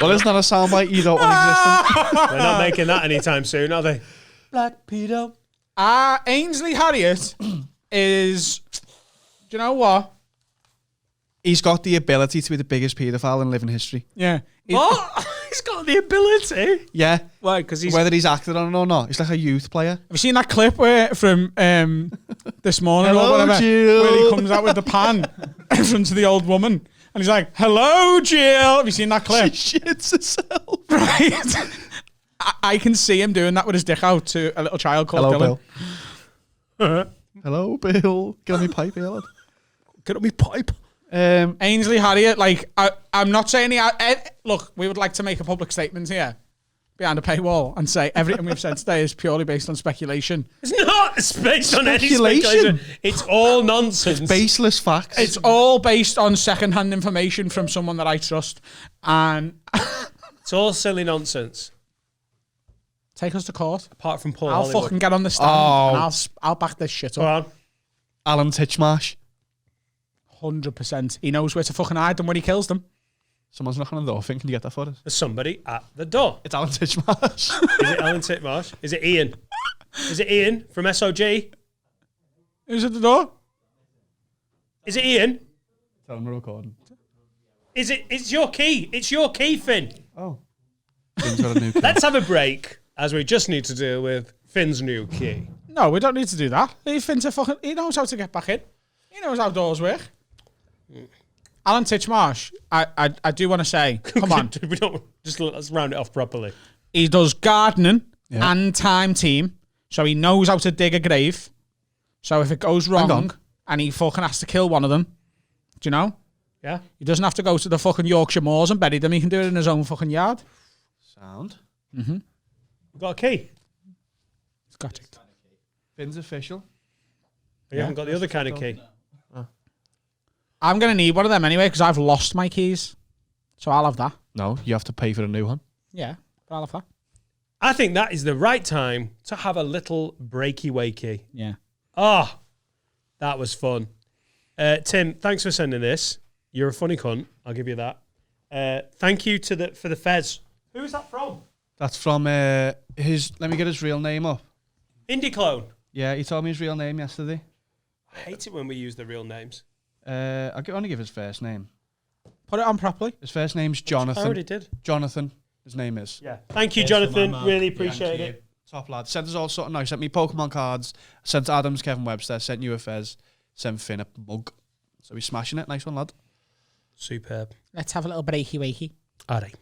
Well, isn't that a soundbite you don't want existing? They're not making that anytime soon, are they? Black pedo. Ainsley Harriott is... Do you know what? He's got the ability to be the biggest paedophile in living history. Yeah. What? He's got the ability. Yeah. Why? Because he's... Whether he's acted on it or not. He's like a youth player. Have you seen that clip from this morning Hello, or whatever, Jill. where he comes out with the pan in front of the old woman and he's like, "Hello, Jill." Have you seen that clip? She shits herself. Right. I can see him doing that with his dick out to a little child called Hello, Dylan. Bill. Hello, Bill. Get on me pipe, Bill. Get on me pipe. Ainsley Harriott, like, I'm not saying look, we would like to make a public statement here behind a paywall and say everything we've said today is purely based on speculation. It's not. It's based on any Speculation. speculation. It's all nonsense. Baseless facts. It's all based on second-hand information from someone that I trust. And It's all silly nonsense. take us to court. Apart from Paul I'll Hollywood. fucking get on the stand and I'll back this shit Go up. on. Alan Titchmarsh. 100%. He knows where to fucking hide them when he kills them. Someone's knocking on the door. Can you get that for us? There's somebody at the door. It's Alan Titchmarsh. Is it Alan Titmarsh? Is it Ian? Is it Ian from SOG? Who's at the door? Is it Ian? Tell him we're recording. Is it? It's your key. It's your key, Finn. Oh. Finn's got a new key. Let's have a break, as we just need to deal with Finn's new key. No, we don't need to do that. Leave Finn to fucking... He knows how to get back in. He knows how doors work. Alan Titchmarsh, I do want to say, come on. We don't just let's round it off properly. He does gardening Yeah. and time team, so he knows how to dig a grave. So if it goes wrong on. and he fucking has to kill one of them, do you know? Yeah. He doesn't have to go to the fucking Yorkshire Moors and bury them. He can do it in his own fucking yard. Sound. We've got a key. He's got it. Finn's official. You haven't got the other kind of key. I'm going to need one of them anyway because I've lost my keys. So I'll have that. No, you have to pay for a new one. Yeah, but I'll have that. I think that is the right time to have a little breaky wakey. Yeah. Ah, that was fun. Tim, thanks for sending this. You're a funny cunt. I'll give you that. Thank you for the Fez. Who is that from? That's from his... Let me get his real name up. Indie Clone. Yeah, he told me his real name yesterday. I hate it when we use the real names. I'll only give his first name. Put it on properly. His first name's I Jonathan. already did. Jonathan, his name is. Yeah. Thank you, Yes, Jonathan. my man. Really Yeah, appreciate thank you. it. Top lad. Sent us all sorts of nice. Sent me Pokemon cards. Sent Adams, Kevin Webster. Sent you a Fez. Sent Finn a mug. So he's smashing it. Nice one, lad. Superb. Let's have a little breaky wakey. All right.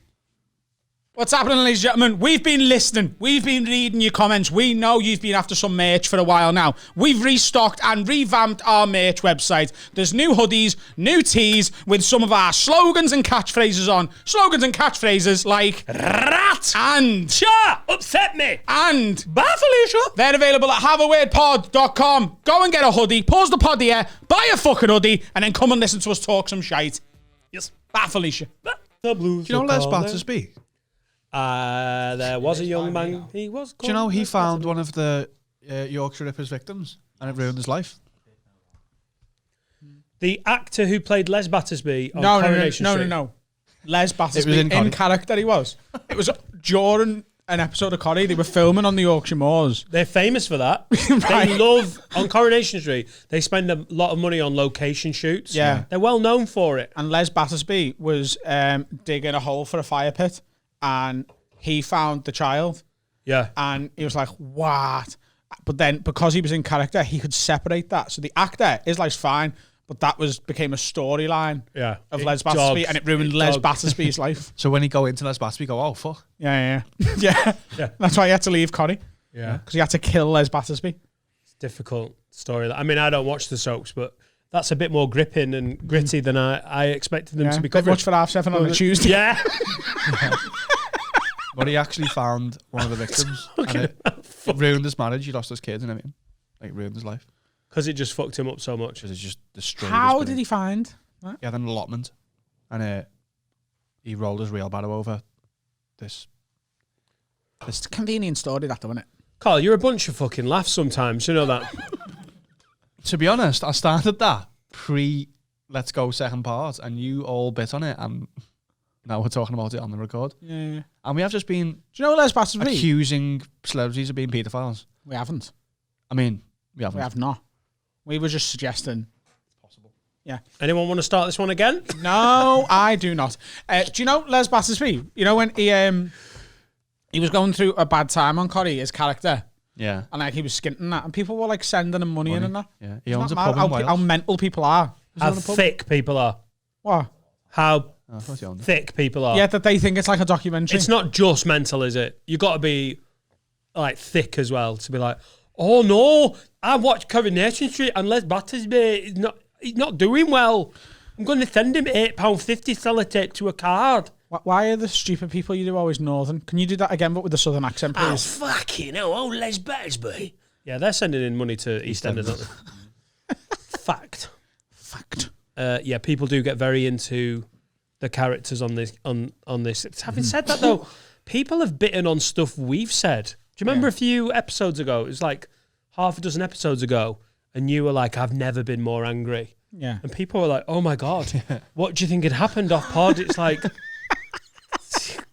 What's happening, ladies and gentlemen? We've been listening. We've been reading your comments. We know you've been after some merch for a while now. We've restocked and revamped our merch website. There's new hoodies, new tees with some of our slogans and catchphrases on. Slogans and catchphrases like rat and Cha! Upset me! and Bye, Felicia! they're available at haveawordpod.com. Go and get a hoodie, pause the pod here, buy a fucking hoodie, and then come and listen to us talk some shite. Yes. Bye, Felicia. The blues. Do you know Les Battersby? There was a young man. He was. Do you know he found one of the Yorkshire Rippers victims and it ruined his life? The actor who played Les Battersby on No. Coronation Street. Les Battersby It was in in Corrie. character. He was. It was during an episode of Corrie. They were filming on the Yorkshire Moors. They're famous for that. Right. They love, on Coronation Street, they spend a lot of money on location shoots. Yeah. They're well known for it. And Les Battersby was digging a hole for a fire pit, and he found the child, Yeah. and he was like, "What?" But then, because he was in character, he could separate that. So the actor, his life's fine, but that became a storyline Yeah. of It Les Battersby, dogs. and it ruined It Les dogs. Battersby's life. So when he go into Les Battersby, go, oh, fuck. Yeah. Yeah. That's why he had to leave Corrie, Yeah. because he had to kill Les Battersby. It's a difficult story. I mean, I don't watch the soaps, but that's a bit more gripping and gritty than I expected them Yeah, to be bit covering. much for 7:30 on a Tuesday. Yeah. But he actually found one of the victims and it ruined his marriage. He lost his kids and everything. Like, ruined his life. Because it just fucked him up so much. Because it's just destroyed How his did he find? He had an allotment and he rolled his wheelbarrow over this. It's a convenient story, that, isn't it? Carl, you're a bunch of fucking laughs sometimes. You know that. To be honest, I started that Let's Go second part and you all bit on it and now we're talking about it on the record. Yeah. And we have just been Do you know Les Battersby? accusing celebrities of being paedophiles. We haven't. I mean, we haven't. We have not. We were just suggesting. Anyone want to start this one again? No, I do not. Do you know Les Battersby? You know when he was going through a bad time on Corrie, his character, Yeah. and like he was skinting that, and people were like sending him money in and that. Yeah. He Isn't owns a that pub mad? in Wales. How mental people are. How thick people are. What? How I thought you owned it. thick people are. Yeah, that they think it's like a documentary. It's not just mental, is it? You got to be like thick as well to be like, oh no, I watched Coronation Street and Les Battersby. He's not doing well. I'm going to send him £8.50 sellotape to a card. Why are the stupid people you do always northern? Can you do that again, but with the southern accent, Oh, please? fucking hell, oh, Les Battersby. Yeah, they're sending in money to EastEnders, aren't they? Fact. Yeah, people do get very into the characters on this. On this. Having said that, though, people have bitten on stuff we've said. Do you remember a few episodes ago? It was like half a dozen episodes ago, and you were like, "I've never been more angry." Yeah. And people were like, "Oh my god, what do you think had happened off pod?" It's like,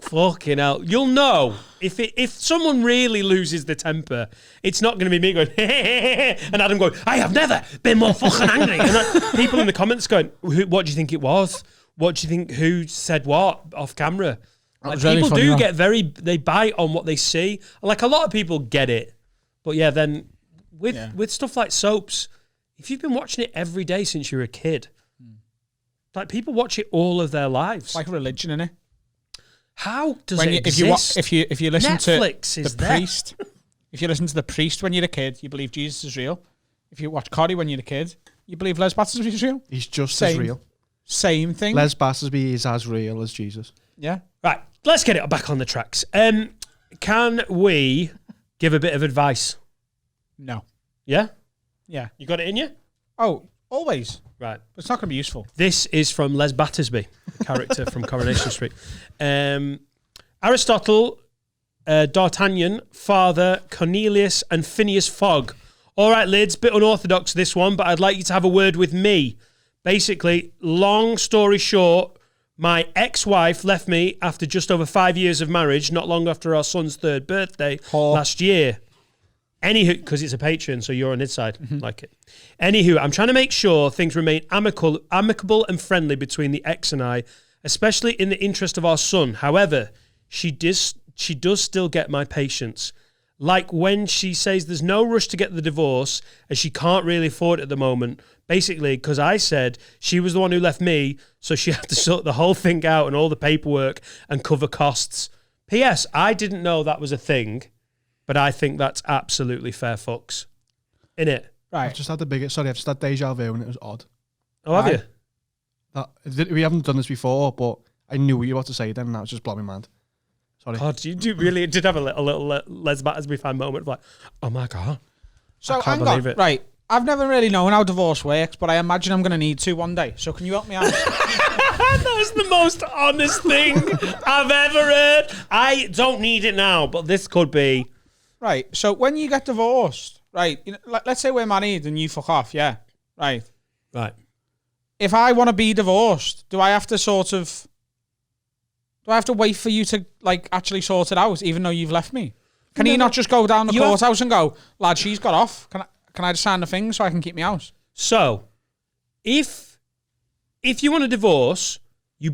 fucking hell. You'll know if someone really loses the temper, it's not going to be me going, and Adam going, "I have never been more fucking angry." And people in the comments going, "What do you think it was? What do you think? Who said what off camera?" Like, was really people funny, do though. get they bite on what they see. Like a lot of people get it, but yeah, then with stuff like soaps, if you've been watching it every day since you were a kid, like people watch it all of their lives. It's like a religion, innit? How does it exist? If you listen Netflix to is the there. priest, if you listen to the priest when you're a kid, you believe Jesus is real. If you watch Corrie when you're a kid, you believe Les Battersby is real. He's just Same. as real. Same thing. Les Battersby is as real as Jesus. Yeah. Right, let's get it back on the tracks. Can we give a bit of advice? No. Yeah? Yeah. You got it in you? Oh, always. Right. But it's not going to be useful. This is from Les Battersby, a character from Coronation Street. Aristotle, D'Artagnan, Father, Cornelius, and Phineas Fogg. All right, Lids, bit unorthodox this one, but I'd like you to have a word with me. Basically, long story short, my ex-wife left me after just over 5 years of marriage, not long after our son's 3rd birthday last year. Anywho, because it's a Patreon, so you're on his side, like it. Anywho, I'm trying to make sure things remain amicable and friendly between the ex and I, especially in the interest of our son. However, she does still get my patience. Like when she says there's no rush to get the divorce, as she can't really afford it at the moment. Basically, because I said she was the one who left me, so she had to sort the whole thing out and all the paperwork and cover costs. P.S. I didn't know that was a thing, but I think that's absolutely fair fucks. Innit? I've Right. just had I've just had deja vu and it was odd. Oh, have you? We haven't done this before, but I knew what you were about to say then and that was just blowing my mind. Sorry. God, you really did have a little Les Battersby fan moment of like, oh my God. So I can't hang believe on. it. Right. I've never really known how divorce works, but I imagine I'm going to need to one day. So can you help me out? That's the most honest thing I've ever heard. I don't need it now, but this could be. Right. So when you get divorced, right, you know, let's say we're married and you fuck off, yeah? Right. Right. If I want to be divorced, do I have to wait for you to like actually sort it out, even though you've left me? Can he not just go down the courthouse and go, lad, she's got off. Can I just sign the thing so I can keep my house? So, if you want a divorce, you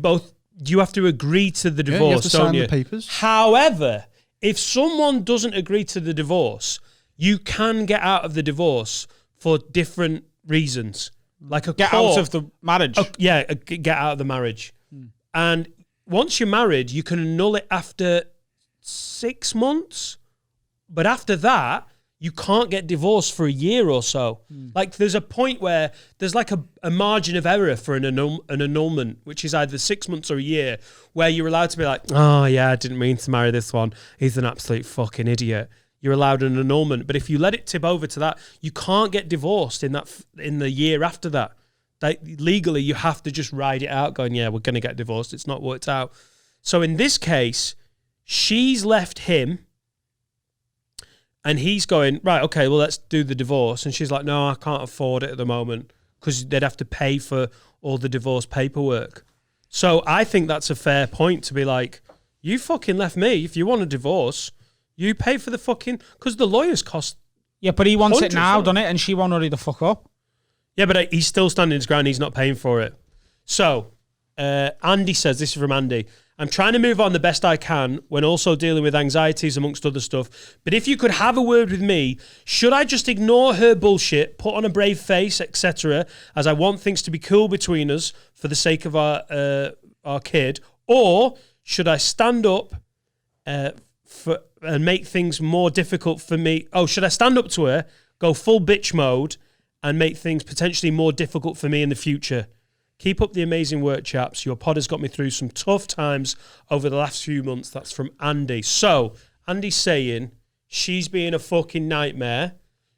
have to agree to the divorce, you have to don't sign you? the papers. However, if someone doesn't agree to the divorce, you can get out of the divorce for different reasons. Like Get out of the marriage. Get out of the marriage. And once you're married, you can annul it after 6 months. But after that, you can't get divorced for a year or so. Like there's a point where there's like a margin of error for an annulment, which is either 6 months or a year, where you're allowed to be like, oh yeah, I didn't mean to marry this one. He's an absolute fucking idiot. You're allowed an annulment. But if you let it tip over to that, you can't get divorced in the year after that. Like, legally, you have to just ride it out going, yeah, we're going to get divorced. It's not worked out. So in this case, she's left him and he's going, right, okay, well, let's do the divorce. And she's like, no, I can't afford it at the moment because they'd have to pay for all the divorce paperwork. So I think that's a fair point to be like, you fucking left me. If you want a divorce, you pay for the fucking... Because the lawyers cost... Yeah, but he wants it hundreds, now, doesn't doesn't it? And she won't hurry the fuck up. Yeah, but he's still standing his ground. He's not paying for it. So, Andy says, this is from Andy, I'm trying to move on the best I can when also dealing with anxieties amongst other stuff. But if you could have a word with me, should I just ignore her bullshit, put on a brave face, etc., as I want things to be cool between us for the sake of our kid, or should I stand up and make things more difficult for me? Oh, should I stand up to her, go full bitch mode, and make things potentially more difficult for me in the future? Keep up the amazing work, chaps. Your pod has got me through some tough times over the last few months. That's from Andy. So, Andy's saying she's being a fucking nightmare.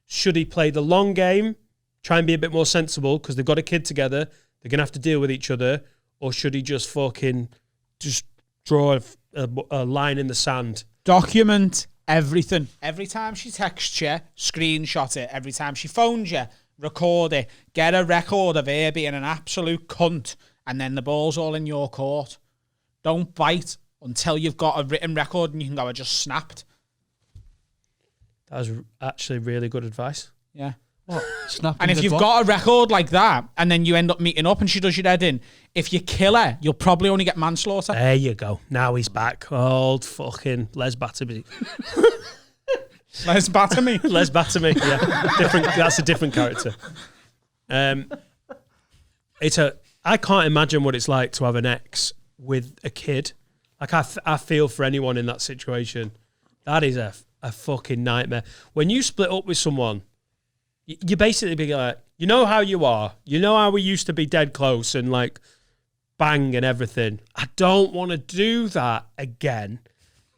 Should he play the long game, try and be a bit more sensible because they've got a kid together, they're going to have to deal with each other, or should he just draw a line in the sand? Document everything. Every time she texts you, screenshot it. Every time she phones you, record it. Get a record of her being an absolute cunt, and then the ball's all in your court. Don't bite until you've got a written record and you can go, I just snapped. That was actually really good advice. Yeah. What? Snapping And if you've got a record like that and then you end up meeting up and she does your head in, if you kill her, you'll probably only get manslaughter. There you go. Now he's back. Old fucking Les Batterby. Les Batterby. Les Batterby, yeah. That's a different character. I can't imagine what it's like to have an ex with a kid. Like, I feel for anyone in that situation. That is a fucking nightmare. When you split up with someone, you basically be like, you know how you are. You know how we used to be dead close and like bang and everything. I don't want to do that again.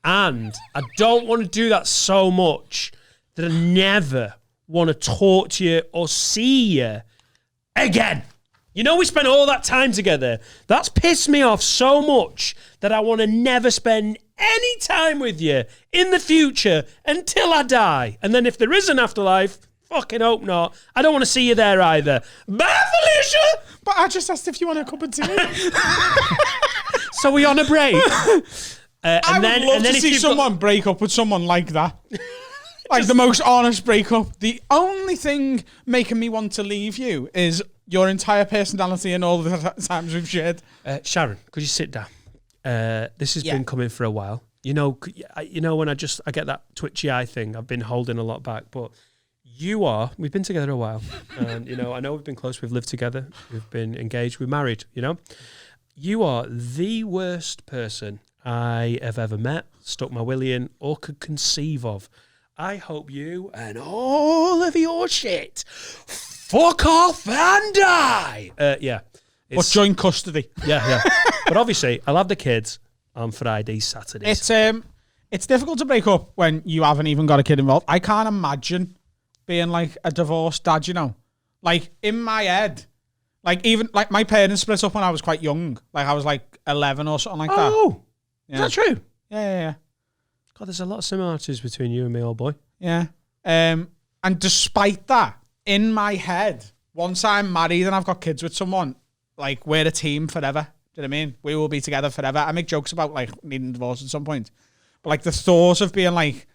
And I don't want to do that so much that I never want to talk to you or see you again. You know, we spent all that time together. That's pissed me off so much that I want to never spend any time with you in the future until I die. And then if there is an afterlife, fucking hope not. I don't want to see you there either. Bye, Felicia! But I just asked if you want a cup of tea. So we on a break? I would love to see someone break up with someone like that. Like the most honest breakup. The only thing making me want to leave you is your entire personality and all the times we've shared. Sharon, could you sit down? This has been coming for a while. You know when I get that twitchy eye thing, I've been holding a lot back, but we've been together a while. And, I know we've been close. We've lived together. We've been engaged. We're married, You are the worst person I have ever met, stuck my willy in, or could conceive of. I hope you and all of your shit fuck off and die. But joint custody. Yeah. But obviously, I'll have the kids on Fridays, Saturdays. It's difficult to break up when you haven't even got a kid involved. I can't imagine being like a divorced dad, Like, in my head, like, even, like, my parents split up when I was quite young. Like, I was, like, 11 or something like that. Oh, yeah. Is that true? Yeah. God, there's a lot of similarities between you and me, old boy. Yeah. And despite that, in my head, once I'm married and I've got kids with someone, like, we're a team forever. Do you know what I mean? We will be together forever. I make jokes about, like, needing a divorce at some point. But, like, the thought of being, like,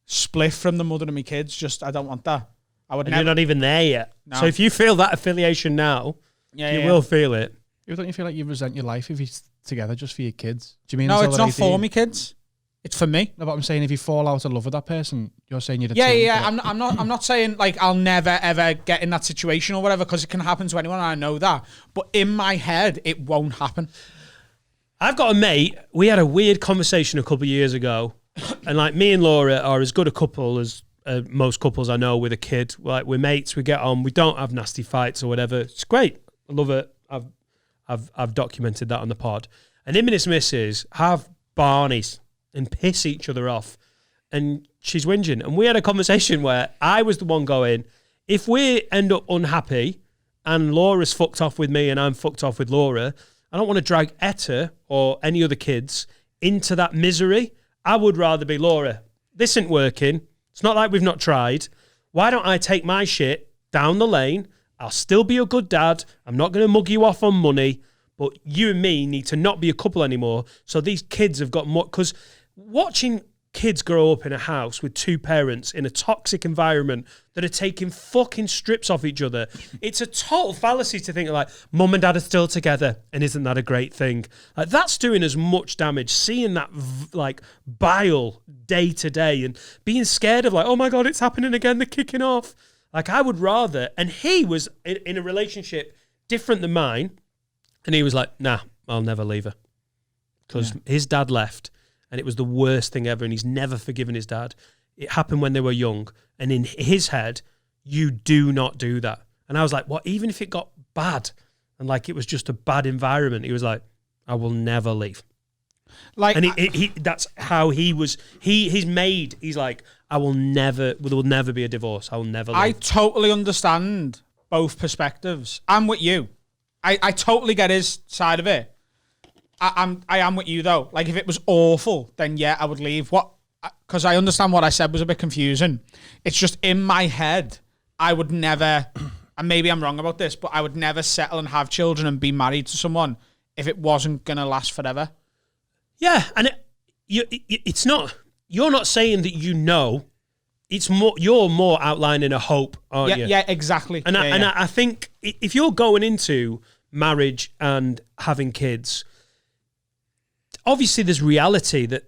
split from the mother of my kids, I don't want that. You're not even there yet. No. So if you feel that affiliation now, you will feel it. Don't you feel like you resent your life if you're together just for your kids? Do you mean no? It's not for me kids. It's for me. No, but I'm saying if you fall out of love with that person, you're saying you're I'm not saying like I'll never ever get in that situation or whatever, because it can happen to anyone. I know that, but in my head, it won't happen. I've got a mate. We had a weird conversation a couple of years ago, and like me and Laura are as good a couple as most couples I know with a kid. Like, we're mates, we get on, we don't have nasty fights or whatever. It's great. I love it. I've documented that on the pod. And him and his missus have Barneys and piss each other off. And she's whinging. And we had a conversation where I was the one going, if we end up unhappy and Laura's fucked off with me and I'm fucked off with Laura, I don't want to drag Etta or any other kids into that misery. I would rather be, Laura, this ain't working. It's not like we've not tried. Why don't I take my shit down the lane? I'll still be a good dad. I'm not going to mug you off on money, but you and me need to not be a couple anymore. So these kids have got more, because watching kids grow up in a house with two parents in a toxic environment that are taking fucking strips off each other, it's a total fallacy to think like, mum and dad are still together, and isn't that a great thing? Like, that's doing as much damage, seeing that like bile day to day and being scared of like, oh my God, it's happening again, they're kicking off. Like, I would rather, and he was in a relationship different than mine, and he was like, nah, I'll never leave her. Because his dad left, and it was the worst thing ever, and he's never forgiven his dad. It happened when they were young, and in his head, you do not do that. And I was like, what? Even if it got bad, and like it was just a bad environment, he was like, I will never leave. Like, And that's how he was. He's like, there will never be a divorce. I will never leave. I totally understand both perspectives. I'm with you. I totally get his side of it. I am with you though. Like if it was awful, then yeah, I would leave. Because I understand what I said was a bit confusing. It's just in my head, I would never, and maybe I'm wrong about this, but I would never settle and have children and be married to someone if it wasn't going to last forever. Yeah, and it's not. You're not saying that you know. It's more. You're more outlining a hope, aren't you? Yeah, exactly. And I think if you're going into marriage and having kids, obviously there's reality that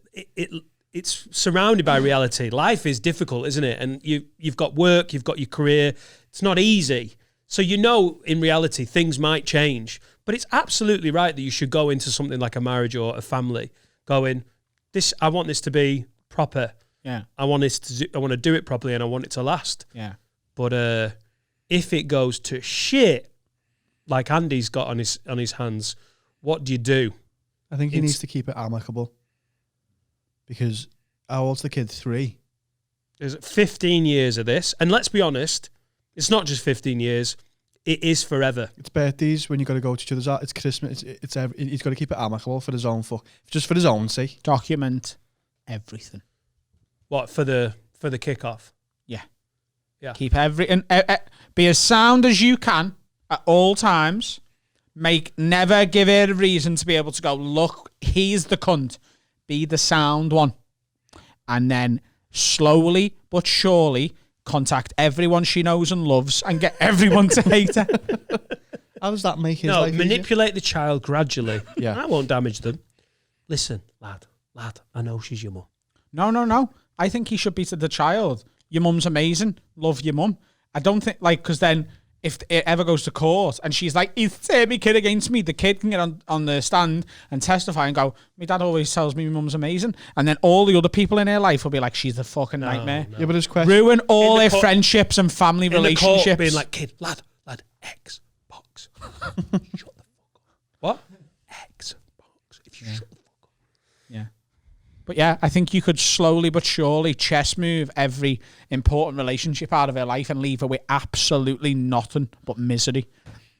it's surrounded by reality. Life is difficult, isn't it? And you've got work, you've got your career. It's not easy. So you know, in reality, things might change. But it's absolutely right that you should go into something like a marriage or a family going, I want this to be proper. Yeah. I want to do it properly, and I want it to last. Yeah. But if it goes to shit, like Andy's got on his hands, what do you do? I think he needs to keep it amicable. Because how old's the kid? 3. There's 15 years of this, and let's be honest, it's not just 15 years. It is forever. It's birthdays when you got to go to each other's house. It's Christmas. He's got to keep it amicable for his own just for his own sake. Document everything. What for the kickoff? Yeah. Keep everything. Be as sound as you can at all times. Never give it a reason to be able to go, look, he's the cunt. Be the sound one, and then slowly but surely contact everyone she knows and loves and get everyone to hate her. How does that make his life manipulate easier? the child gradually. Yeah. That won't damage them. Listen, lad, I know she's your mum. No. I think he should be to the child. Your mum's amazing. Love your mum. I don't think, because then if it ever goes to court and she's like, he's turned my kid against me, the kid can get on the stand and testify and go, my dad always tells me my mum's amazing. And then all the other people in her life will be like, she's the fucking nightmare. No. Yeah, but his question... Ruin all their friendships and family relationships. The court being like, kid, lad, Xbox. Shut the fuck up. What? Xbox. If you shut the fuck up. Yeah. But yeah, I think you could slowly but surely chess move every important relationship out of her life and leave her with absolutely nothing but misery.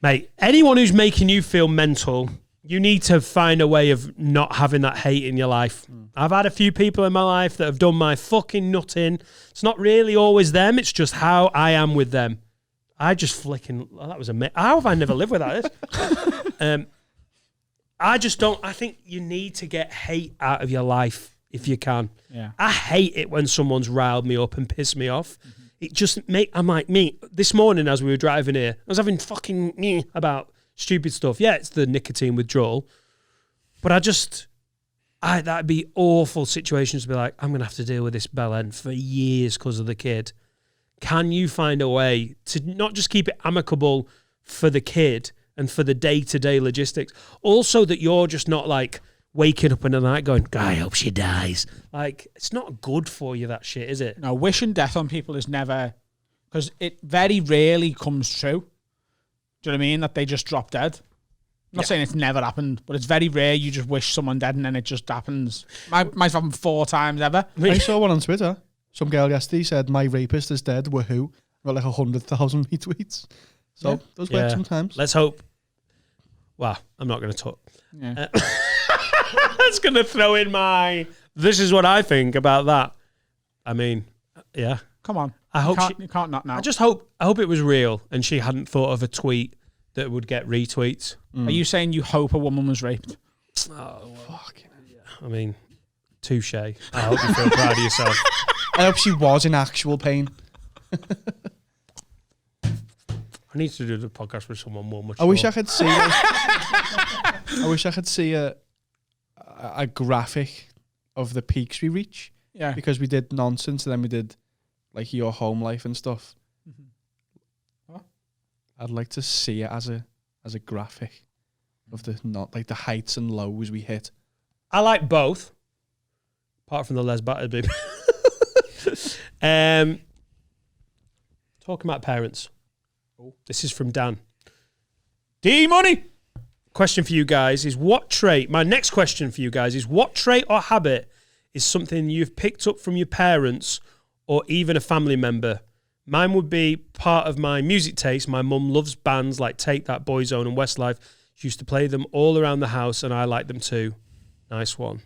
Mate, anyone who's making you feel mental, you need to find a way of not having that hate in your life. I've had a few people in my life that have done my fucking nutting. It's not really always them, it's just how I am with them. I just that was how have I never lived without this? I just don't, I think you need to get hate out of your life if you can. Yeah. I hate it when someone's riled me up and pissed me off. Mm-hmm. It just I'm like, this morning as we were driving here, I was having fucking about stupid stuff. Yeah, it's the nicotine withdrawal. But that'd be awful situations to be like, I'm going to have to deal with this bellend for years because of the kid. Can you find a way to not just keep it amicable for the kid and for the day-to-day logistics, also that you're just not like waking up in the night going, I hope she dies. Like, it's not good for you, that shit, is it? No, wishing death on people is never, because it very rarely comes true. Do you know what I mean? That they just drop dead. I'm not saying it's never happened, but it's very rare you just wish someone dead and then it just happens. Might have happened 4 times ever. I saw one on Twitter. Some girl yesterday said, my rapist is dead, woohoo. Got like 100,000 retweets. So, those work sometimes. Let's hope. Well, I'm not going to talk. Yeah. That's going to throw in this is what I think about that. I mean, yeah. Come on. You can't not now. I hope it was real and she hadn't thought of a tweet that would get retweets. Are you saying you hope a woman was raped? Oh, fucking yeah. I mean, touche. I hope you feel proud of yourself. I hope she was in actual pain. I need to do the podcast with someone more mature. I wish I could see. I wish I could see a graphic of the peaks we reach. Yeah. Because we did nonsense and then we did like your home life and stuff. Mm-hmm. What? I'd like to see it as a graphic. of the not like the heights and lows we hit? I like both, apart from the Les Battered baby. Talking about parents. This is from Dan. D-Money. Question for you guys is my next question for you guys is what trait or habit is something you've picked up from your parents or even a family member? Mine would be part of my music taste. My mum loves bands like Take That, Boyzone and Westlife. She used to play them all around the house and I like them too. Nice one.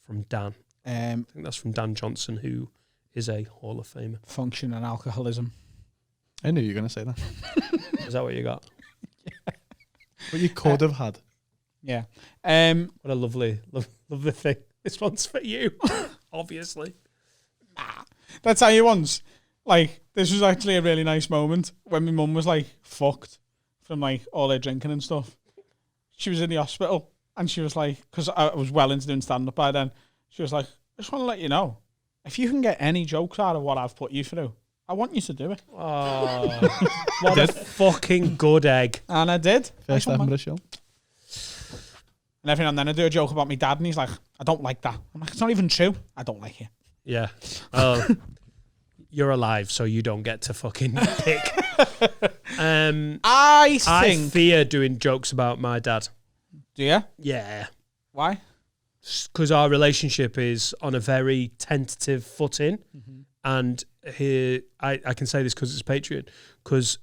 From Dan. I think that's from Dan Johnson, who is a Hall of Famer. Function and alcoholism. I knew you were going to say that. Is that what you got? Yeah. What you could have had. Yeah. What a lovely thing. This one's for you, obviously. That's how you once. Like, this was actually a really nice moment when my mum was like fucked from like all her drinking and stuff. She was in the hospital and she was like, because I was well into doing stand up by then, she was like, I just want to let you know, if you can get any jokes out of what I've put you through, I want you to do it. Oh, what a fucking good egg. And I did. First time on the show. And every now and then I do a joke about my dad and he's like, I don't like that. I'm like, it's not even true. I don't like it. Yeah. You're alive, so you don't get to fucking pick. I fear doing jokes about my dad. Do you? Yeah. Why? Because our relationship is on a very tentative footing. Mm-hmm. And I can say this because it's Patreon, because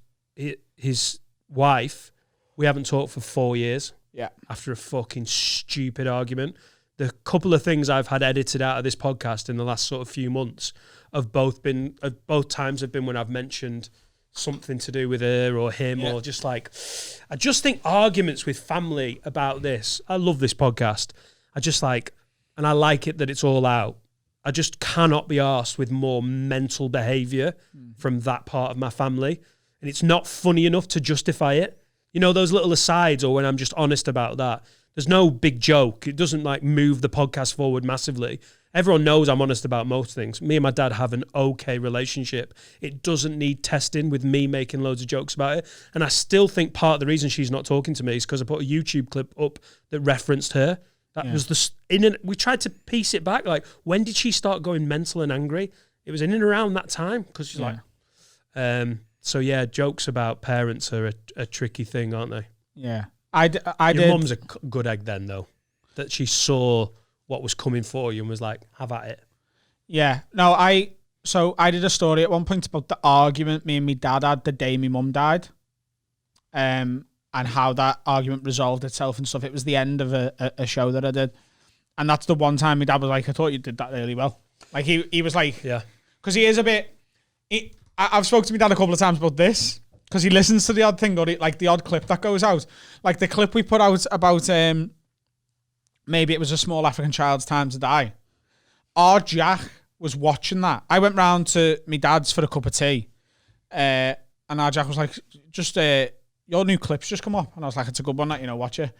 his wife, we haven't talked for 4 years. Yeah. After a fucking stupid argument. The couple of things I've had edited out of this podcast in the last sort of few months have both times have been when I've mentioned something to do with her or him or just like, I just think arguments with family about this. I love this podcast. I just like, and I like it that it's all out. I just cannot be arsed with more mental behaviour from that part of my family. And it's not funny enough to justify it. You know, those little asides or when I'm just honest about that. There's no big joke. It doesn't like move the podcast forward massively. Everyone knows I'm honest about most things. Me and my dad have an okay relationship. It doesn't need testing with me making loads of jokes about it. And I still think part of the reason she's not talking to me is because I put a YouTube clip up that referenced her. That was we tried to piece it back. Like, when did she start going mental and angry? It was in and around that time because she's like, so yeah, jokes about parents are a tricky thing, aren't they? Yeah. Your mum's a good egg then, though, that she saw what was coming for you and was like, have at it. Yeah. No, I did a story at one point about the argument me and my dad had the day my mum died. And how that argument resolved itself and stuff. It was the end of a show that I did. And that's the one time my dad was like, I thought you did that really well. Like, he was like... Yeah. Because he is a bit... I've spoken to my dad a couple of times about this, because he listens to the odd thing, or like the odd clip that goes out. Like the clip we put out about... maybe it was a small African child's time to die. Our Jack was watching that. I went round to my dad's for a cup of tea. And our Jack was like, just... your new clip's just come up. And I was like, it's a good one, watch it.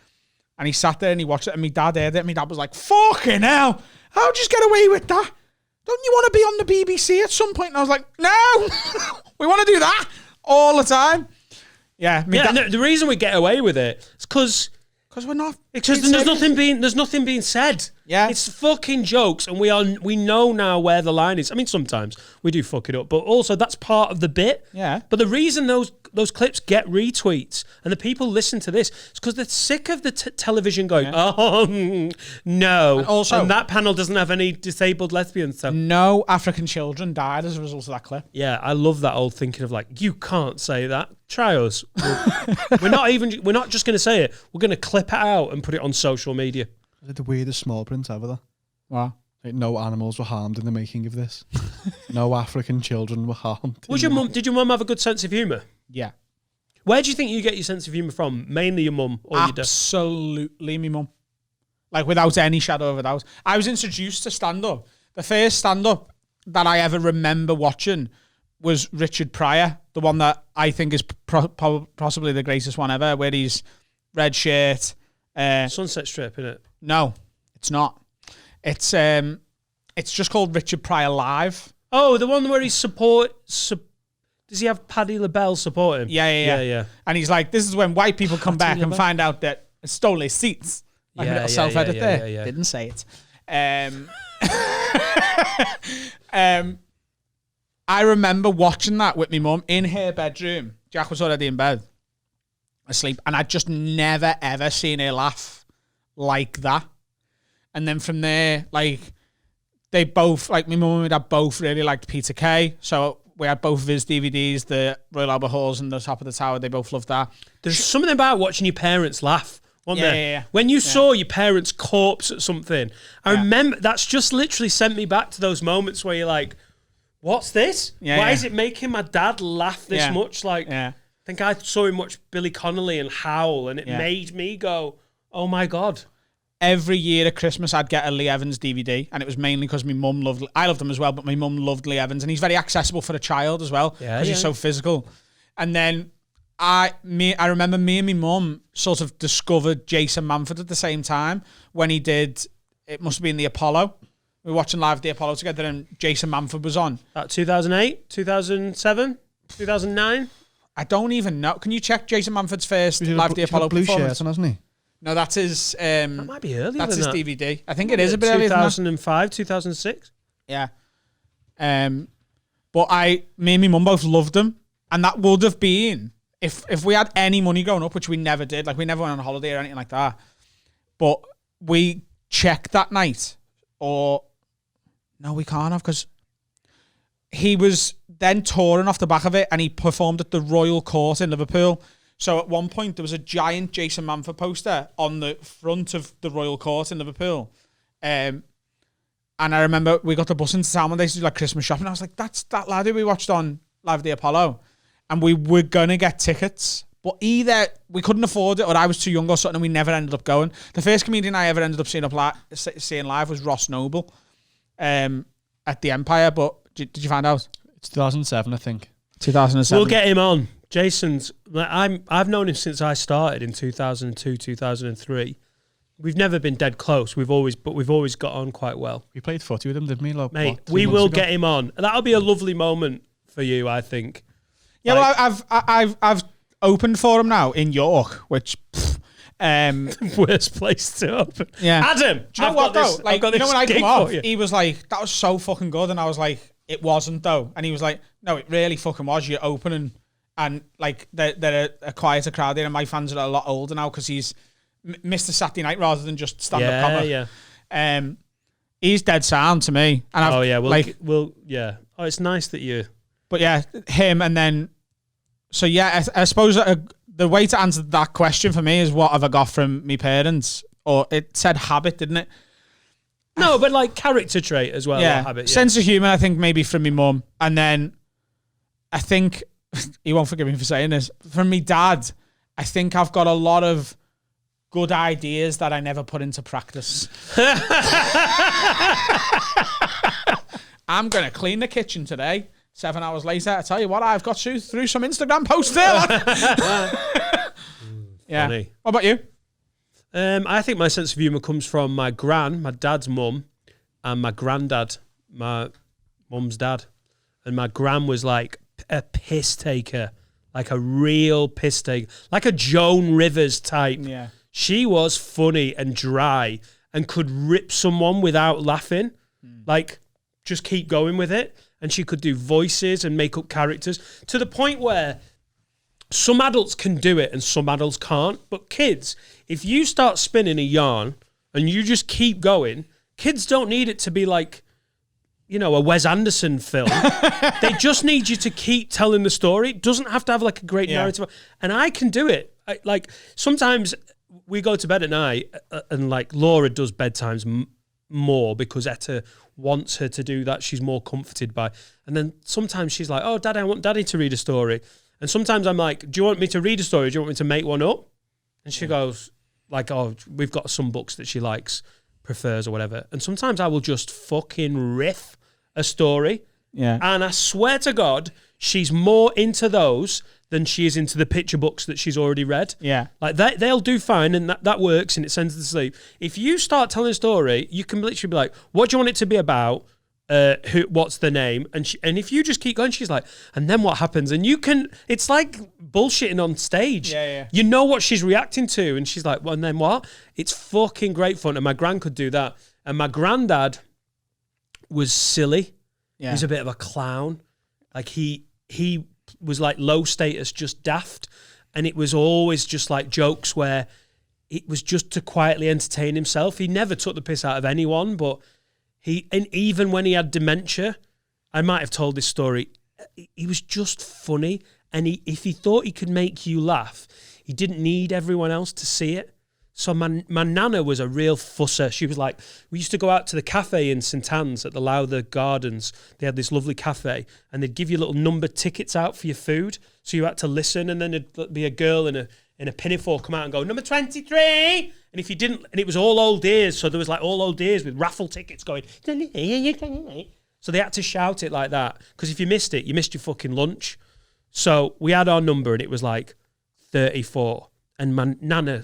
And he sat there and he watched it and my dad heard it and my dad was like, fucking hell, how'd you get away with that? Don't you want to be on the BBC at some point? And I was like, no, we want to do that all the time. Yeah. The reason we get away with it is because we're not. Because there's nothing being said. Yeah. It's fucking jokes and we know now where the line is. I mean, sometimes we do fuck it up, but also that's part of the bit. Yeah. But the reason those clips get retweets and the people listen to this is because they're sick of the television going, no. And that panel doesn't have any disabled lesbians. So no African children died as a result of that clip. Yeah, I love that old thinking of like, you can't say that. Try us. We're not just going to say it. We're going to clip it out and put it on social media. Is it the weirdest small print ever, though? What? Like, no animals were harmed in the making of this. No African children were harmed. Did your mum have a good sense of humour? Yeah. Where do you think you get your sense of humour from? Mainly your mum or your dad? Absolutely my mum. Like, without any shadow of a doubt. I was introduced to stand-up. The first stand-up that I ever remember watching was Richard Pryor, the one that I think is possibly the greatest one ever, where he's red shirt. Sunset Strip, isn't it? No, it's not. It's just called Richard Pryor Live. Oh, the one where he does he have Paddy LaBelle support him? Yeah. And he's like, this is when white people come back and find out that and stole his seats. Like a little self-edit there. Didn't say it. I remember watching that with my mum in her bedroom. Jack was already in bed, asleep, and I'd just never, ever seen her laugh like that. And then from there, like, they both, like, my mum and my dad both really liked Peter Kay, so we had both of his DVDs, the Royal Albert Halls and the Top of the Tower. They both loved that. There's something about watching your parents laugh. Yeah. When you saw your parents' corpse at something, I remember that's just literally sent me back to those moments where you're like, what's this? Why is it making my dad laugh this much? Like, I think I saw him watch Billy Connolly and howl, and it made me go, oh my God. Every year at Christmas, I'd get a Lee Evans DVD, and it was mainly because my mum I loved him as well, but my mum loved Lee Evans, and he's very accessible for a child as well, because he's so physical. And then I remember me and my mum sort of discovered Jason Manford at the same time when he did, it must have been the Apollo. We were watching live the Apollo together, and Jason Manford was on. 2008, 2007, 2009? I don't even know. Can you check Jason Manford's first live the Apollo blue performance? Shirt on, hasn't he? No, that's his. That might be earlier. That's than his that. DVD. I think it is a bit earlier than that. 2005, 2006. Yeah. But me and my mum both loved him, and that would have been if we had any money growing up, which we never did. Like, we never went on a holiday or anything like that. But we checked that night, or no, we can't have, because he was then touring off the back of it, and he performed at the Royal Court in Liverpool. So at one point, there was a giant Jason Manford poster on the front of the Royal Court in Liverpool. And I remember we got the bus into town one day to do like Christmas shopping. I was like, that's that lad who we watched on Live at the Apollo. And we were going to get tickets, but either we couldn't afford it or I was too young or something, and we never ended up going. The first comedian I ever ended up seeing live was Ross Noble at the Empire. But did you find out? It's 2007, I think. 2007. We'll get him on. Jason's. I've known him since I started in 2002, 2003. We've never been dead close. We've always got on quite well. We played footy with him, didn't we? Like, mate, we will get him on. That'll be a lovely moment for you, I think. Yeah, like, well, I've opened for him now in York, which worst place to open. Yeah, Adam, do you know what though? Like, you know when I come off, he was like, "That was so fucking good," and I was like, "It wasn't though," and he was like, "No, it really fucking was. You're opening." And like they're a quieter crowd there, and my fans are a lot older now because he's Mr. Saturday Night rather than just stand-up comic. Yeah. He's dead sound to me. And Oh, it's nice that you. But yeah, him, and then so yeah, I suppose the way to answer that question for me is what have I got from me parents? Or it said habit, didn't it? No, but like character trait as well. Yeah, habit, sense of humour. I think maybe from me mum, and then I think. He won't forgive me for saying this. From me dad, I think I've got a lot of good ideas that I never put into practice. I'm going to clean the kitchen today. 7 hours later, I tell you what, I've got through some Instagram posts there. Yeah. Funny. What about you? I think my sense of humour comes from my dad's mum, and my granddad, my mum's dad. And my gran was like a piss taker, like a real piss taker, like a Joan Rivers type. Yeah. She was funny and dry and could rip someone without laughing. Like, just keep going with it. And she could do voices and make up characters to the point where some adults can do it and some adults can't. But kids, if you start spinning a yarn and you just keep going, kids don't need it to be like, you know, a Wes Anderson film. They just need you to keep telling the story. It doesn't have to have like a great narrative. And I can do it. Like sometimes we go to bed at night and like Laura does bedtimes more because Etta wants her to do that. She's more comforted by. And then sometimes she's like, oh, Daddy, I want Daddy to read a story. And sometimes I'm like, do you want me to read a story? Or do you want me to make one up? And she goes like, oh, we've got some books that she likes, prefers or whatever. And sometimes I will just fucking riff a story. Yeah. And I swear to God, she's more into those than she is into the picture books that she's already read. Yeah. Like they'll do fine and that works and it sends her to sleep. If you start telling a story, you can literally be like, what do you want it to be about? What's the name? And if you just keep going, she's like, and then what happens? And you can, it's like bullshitting on stage. Yeah. You know what she's reacting to, and she's like, well, and then what? It's fucking great fun. And my gran could do that. And my granddad was silly. Yeah. He was a bit of a clown. Like he was like low status, just daft. And it was always just like jokes where it was just to quietly entertain himself. He never took the piss out of anyone, but and even when he had dementia, I might have told this story, he was just funny. And if he thought he could make you laugh, he didn't need everyone else to see it. So my nana was a real fusser. She was like, we used to go out to the cafe in St Anne's at the Lowther Gardens. They had this lovely cafe, and they'd give you little numbered tickets out for your food. So you had to listen, and then there'd be a girl in a pinafore come out and go, number 23. And if you didn't, and it was all old ears. So there was like all old ears with raffle tickets going. So they had to shout it like that. Because if you missed it, you missed your fucking lunch. So we had our number, and it was like 34. And my nana,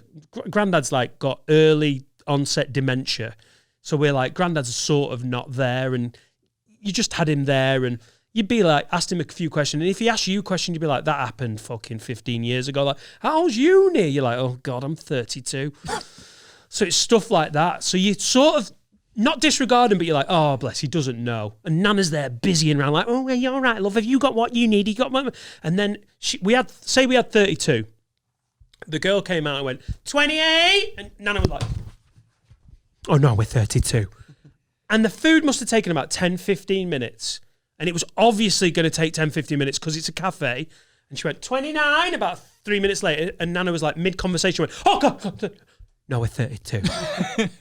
granddad's like got early onset dementia. So we're like, granddad's sort of not there. And you just had him there, and you'd be like, asked him a few questions. And if he asked you a question, you'd be like, that happened fucking 15 years ago. Like, how's uni? You're like, oh God, I'm 32. So it's stuff like that. So you sort of not disregard him, but you're like, oh, bless, he doesn't know. And Nana's there busying around like, oh, are you all right, love? Have you got what you need? You got what? And then we had 32. The girl came out and went, 28. And Nana was like, oh no, we're 32. And the food must have taken about 10, 15 minutes. And it was obviously going to take 10, 15 minutes because it's a cafe. And she went, 29, about 3 minutes later. And Nana was like, mid-conversation, went, oh God, no, we're 32.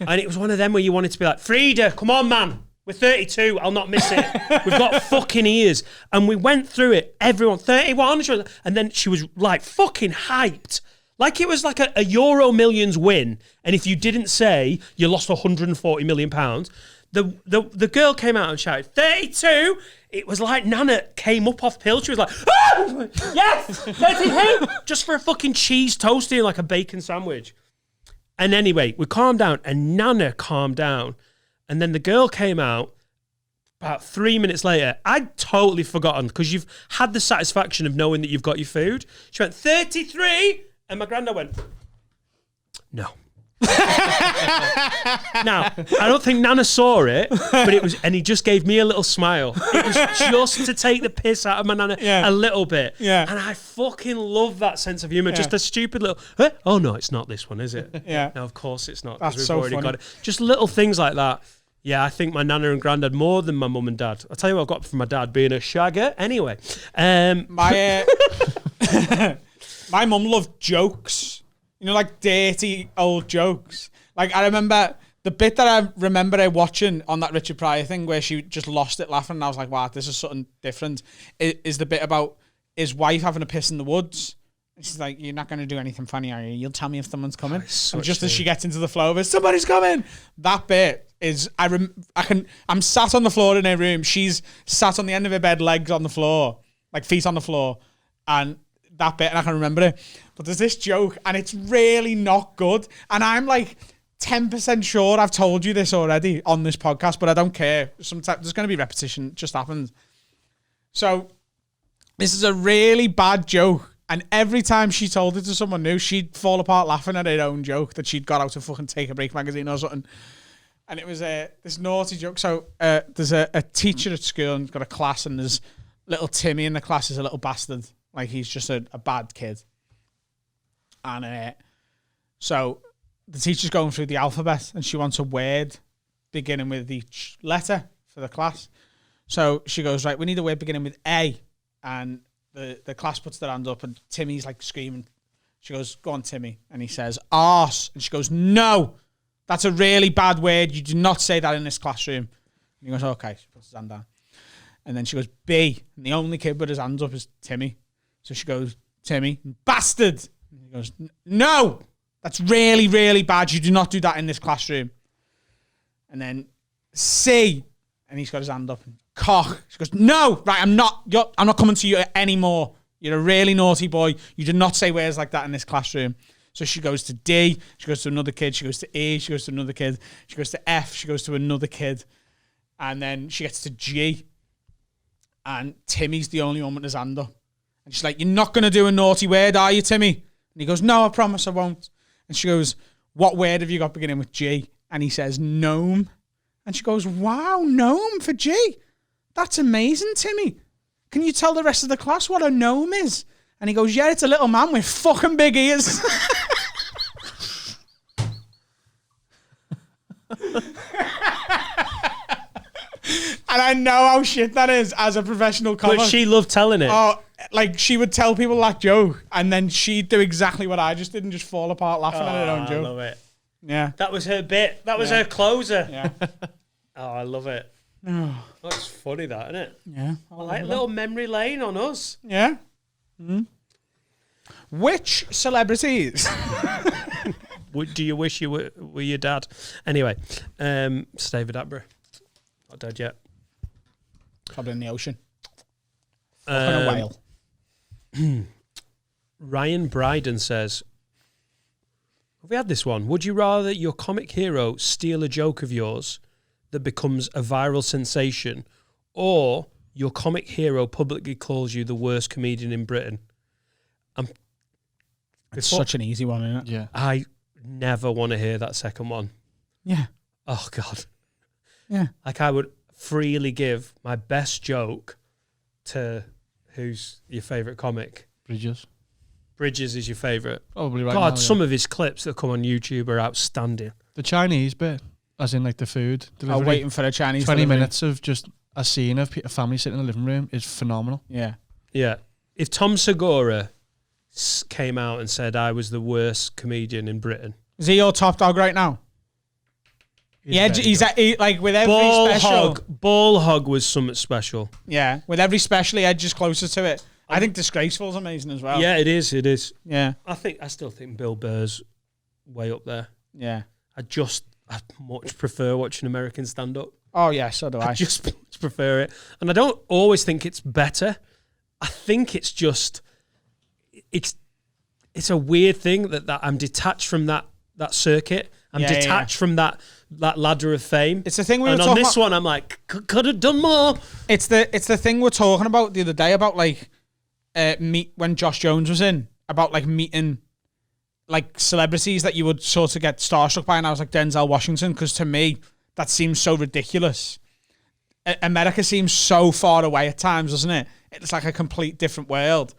And it was one of them where you wanted to be like, Frida, come on, man. We're 32. I'll not miss it. We've got fucking ears. And we went through it. Everyone, 31. And then she was like fucking hyped. Like it was like a Euro Millions win. And if you didn't say you lost £140 million, the girl came out and shouted, 32. It was like Nana came up off pill. She was like, oh, yes, 32. Just for a fucking cheese toastie and like a bacon sandwich. And anyway, we calmed down and Nana calmed down. And then the girl came out about 3 minutes later. I'd totally forgotten because you've had the satisfaction of knowing that you've got your food. She went, 33. And my granddad went, no. Now, I don't think Nana saw it, but it was, and he just gave me a little smile. It was just to take the piss out of my Nana a little bit. Yeah. And I fucking love that sense of humour. Yeah. Just a stupid little, oh no, it's not this one, is it? Yeah. No, of course it's not. That's We've so already funny. got it. Just little things like that. Yeah, I think my Nana and Grandad more than my mum and dad. I'll tell you what I've got from my dad being a shagger. Anyway. My mum loved jokes, you know, like dirty old jokes. Like I remember the bit that I remember her watching on that Richard Pryor thing where she just lost it laughing, and I was like, wow, this is something different. Is the bit about his wife having a piss in the woods. And she's like, you're not going to do anything funny, are you? You'll tell me if someone's coming. And just as she gets into the flow of it, somebody's coming. That bit is, I'm sat on the floor in her room. She's sat on the end of her bed, legs on the floor, like feet on the floor. And that bit, and I can remember it. But there's this joke, and it's really not good. And I'm like 10% sure I've told you this already on this podcast, but I don't care. Sometimes there's going to be repetition. It just happens. So this is a really bad joke. And every time she told it to someone new, she'd fall apart laughing at her own joke that she'd got out of fucking Take a Break magazine or something. And it was this naughty joke. So there's a teacher at school and got a class, and there's little Timmy in the class is a little bastard. Like he's just a bad kid. And so the teacher's going through the alphabet and she wants a word beginning with each letter for the class. So she goes, right, we need a word beginning with A. And the class puts their hand up and Timmy's like screaming. She goes, go on, Timmy. And he says, arse. And she goes, no, that's a really bad word. You do not say that in this classroom. And he goes, okay. She puts his hand down. And then she goes, B. And the only kid with his hands up is Timmy. So she goes, Timmy, bastard. And he goes, no, that's really, really bad. You do not do that in this classroom. And then C. And he's got his hand up. And cock. She goes, no, right, I'm not coming to you anymore. You're a really naughty boy. You do not say words like that in this classroom. So she goes to D. She goes to another kid. She goes to E. She goes to another kid. She goes to F. She goes to another kid. And then she gets to G. And Timmy's the only one with his hand up. And she's like, "You're not going to do a naughty word, are you, Timmy?" And he goes, "No, I promise I won't." And she goes, "What word have you got beginning with G?" And he says, "Gnome." And she goes, "Wow, gnome for G. That's amazing, Timmy. Can you tell the rest of the class what a gnome is?" And he goes, "Yeah, it's a little man with fucking big ears." And I know how shit that is as a professional comic. But she loved telling it. Oh, like she would tell people that joke, and then she'd do exactly what I just did and just fall apart laughing at her own I joke. love it. Yeah. That was her bit. That was her closer. Yeah. Oh, I love it. That's funny, that, isn't it? Yeah. I like little memory lane on us. Yeah. Which celebrities? Do you wish you were your dad? Anyway, it's David Attenborough. Not dead yet. Probably in the ocean. Fucking a whale. Ryan Bryden says, have we had this one? Would you rather your comic hero steal a joke of yours that becomes a viral sensation, or your comic hero publicly calls you the worst comedian in Britain? It's such an easy one, isn't it? Yeah. I never want to hear that second one. Yeah. Oh, God. Yeah. Like, I would freely give my best joke to who's your favourite comic? Bridges. Bridges is your favourite. Probably right God, now, yeah. some of his clips that come on YouTube are outstanding. The Chinese bit, as in like the food delivery. I'm waiting for a Chinese 20 delivery. minutes of just a scene of a family sitting in the living room is phenomenal. Yeah. Yeah. If Tom Segura came out and said I was the worst comedian in Britain, Is he your top dog right now? He's like with every special. Ball Hog was something special. Yeah, with every special he edges closer to it. I think Disgraceful's amazing as well. Yeah, it is. It is. Yeah. I still think Bill Burr's way up there. Yeah. I much prefer watching American stand-up. Oh, yeah, so do I. I just much prefer it. And I don't always think it's better. I think it's just, it's a weird thing that I'm detached from that circuit. I'm detached from that ladder of fame. It's the thing we were and talking on this about. one, I'm like, could have done more. It's the thing we're talking about the other day about like when Josh Jones was in, about like meeting like celebrities that you would sort of get starstruck by, and I was like Denzel Washington, because to me that seems so ridiculous. America seems so far away at times, doesn't it? It's like a complete different world.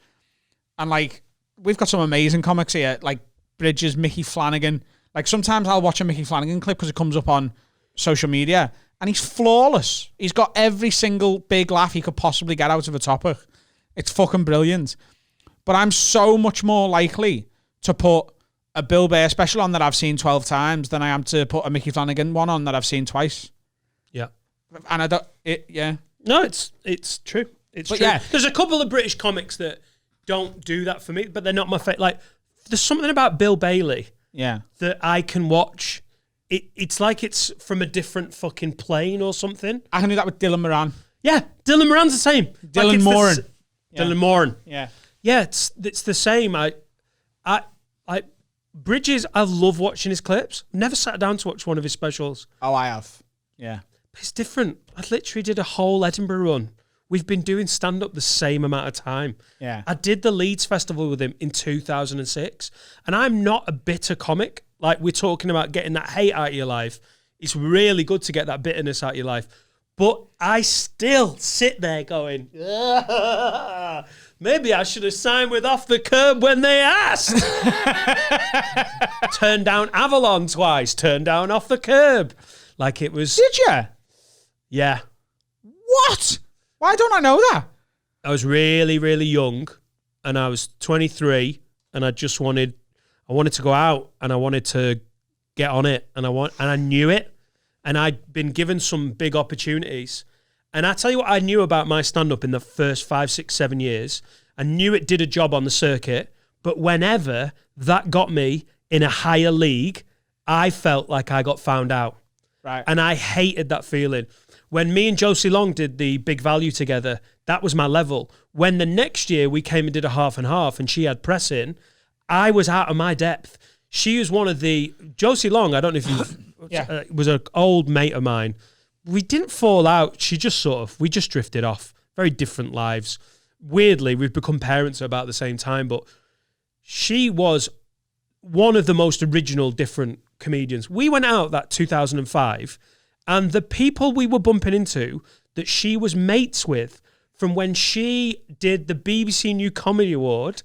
And like we've got some amazing comics here, like Bridges, Mickey Flanagan. Like sometimes I'll watch a Mickey Flanagan clip because it comes up on social media, and he's flawless. He's got every single big laugh he could possibly get out of a topic. It's fucking brilliant. But I'm so much more likely to put a Bill Burr special on that I've seen 12 times than I am to put a Mickey Flanagan one on that I've seen twice. Yeah. And I don't, yeah. No, it's true. It's But true. yeah. There's a couple of British comics that don't do that for me, but they're not my favorite. Like, there's something about Bill Bailey Yeah. that I can watch. It's like it's from a different fucking plane or something. I can do that with Dylan Moran. Yeah, Dylan Moran's the same. Dylan Moran. Dylan Moran. Yeah. Yeah, it's the same. I Bridges, I love watching his clips. Never sat down to watch one of his specials. Oh, I have. Yeah. But it's different. I literally did a whole Edinburgh run. We've been doing stand-up the same amount of time. Yeah. I did the Leeds Festival with him in 2006, and I'm not a bitter comic. Like, we're talking about getting that hate out of your life. It's really good to get that bitterness out of your life. But I still sit there going, maybe I should have signed with Off the Curb when they asked. Turned down Avalon twice, turned down Off the Curb. Like it was... Did you? Yeah. What? Why don't I know that? I was really, really young, and I was 23, and I wanted to go out, and I wanted to get on it, and I knew it, and I'd been given some big opportunities. And I tell you what I knew about my stand-up in the first 5, 6, 7 years. I knew it did a job on the circuit, but whenever that got me in a higher league, I felt like I got found out. Right. And I hated that feeling. When me and Josie Long did the Big Value together, that was my level. When the next year we came and did a half and half and she had press in, I was out of my depth. She was one of the... Josie Long, I don't know if you... Yeah. Was an old mate of mine. We didn't fall out. We just drifted off. Very different lives. weirdly, we've become parents at about the same time, but she was one of the most original, different comedians. We went out that 2005, and the people we were bumping into that she was mates with from when she did the BBC New Comedy Award,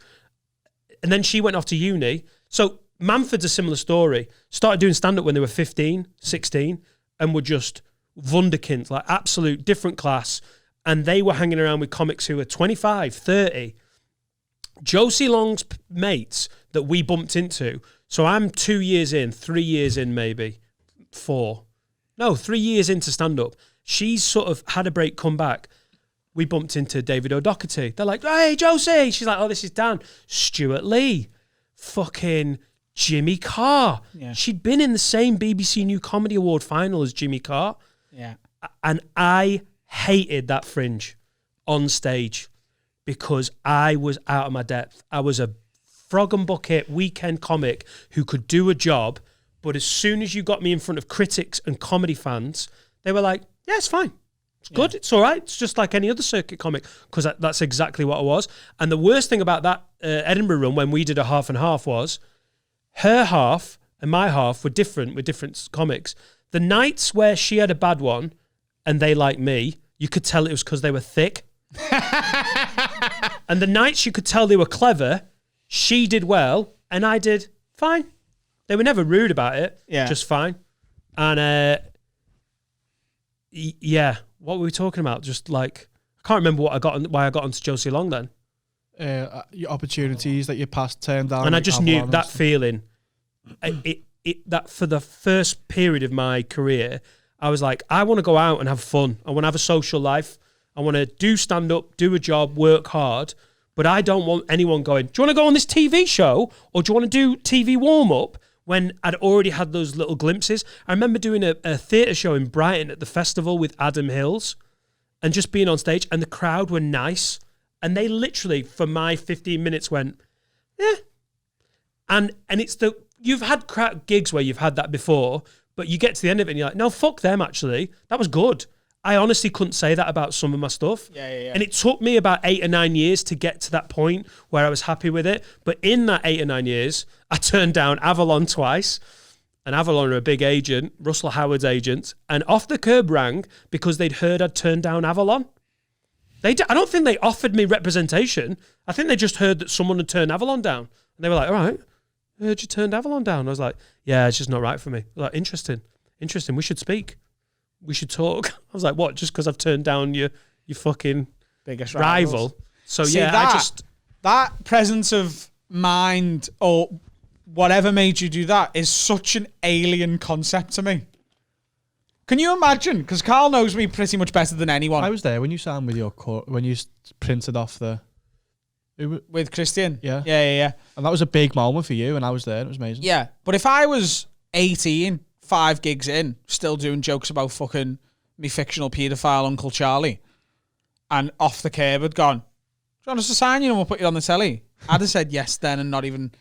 and then she went off to uni. So Manford's a similar story. Started doing stand-up when they were 15, 16, and were just wunderkinds, like absolute different class. And they were hanging around with comics who were 25, 30. Josie Long's mates that we bumped into. So I'm 2 years in, 3 years in maybe, 4. No, 3 years into stand-up. She's sort of had a break, come back. We bumped into David O'Doherty. They're like, hey, Josie. She's like, oh, this is Dan. Stuart Lee. Fucking Jimmy Carr. Yeah. She'd been in the same BBC New Comedy Award final as Jimmy Carr. Yeah. And I hated that Fringe on stage because I was out of my depth. I was a frog and bucket weekend comic who could do a job, but as soon as you got me in front of critics and comedy fans, they were like, yeah, it's fine. It's good. It's all right. It's just like any other circuit comic, because that's exactly what I was. And the worst thing about that Edinburgh run when we did a half and half was her half and my half were different with different comics. The nights where she had a bad one and they liked me, you could tell it was because they were thick. And the nights you could tell they were clever, she did well and I did fine. They were never rude about it. Yeah. Just fine. And yeah, what were we talking about? Just like, I can't remember why I got onto Josie Long then. Your opportunities that you passed, turned down. And I just knew that feeling. That for the first period of my career, I was like, I want to go out and have fun. I want to have a social life. I want to do stand-up, do a job, work hard. But I don't want anyone going, do you want to go on this TV show? Or do you want to do TV warm-up? When I'd already had those little glimpses. I remember doing a theatre show in Brighton at the festival with Adam Hills and just being on stage, and the crowd were nice. And they literally, for my 15 minutes, went, yeah. And it's you've had gigs where you've had that before, but you get to the end of it and you're like, no, fuck them, actually. That was good. I honestly couldn't say that about some of my stuff. Yeah. And it took me about 8 or 9 years to get to that point where I was happy with it. But in that 8 or 9 years, I turned down Avalon twice. And Avalon are a big agent, Russell Howard's agent. And Off the Curb rang because they'd heard I'd turned down Avalon. I don't think they offered me representation. I think they just heard that someone had turned Avalon down. And they were like, all right, I heard you turned Avalon down. I was like, yeah, it's just not right for me. Like, interesting. We should speak. We should talk. I was like, what? Just because I've turned down your fucking biggest rival. So see, yeah, that presence of mind or whatever made you do that is such an alien concept to me. Can you imagine? Because Carl knows me pretty much better than anyone. I was there when you signed with when you printed off with Christian. Yeah. And that was a big moment for you, and I was there. It was amazing. Yeah, but if I was 18, 5 gigs in, still doing jokes about fucking me fictional paedophile Uncle Charlie, and Off the Curb had gone, do you want us to sign you and we'll put you on the telly? I'd have said yes then and not even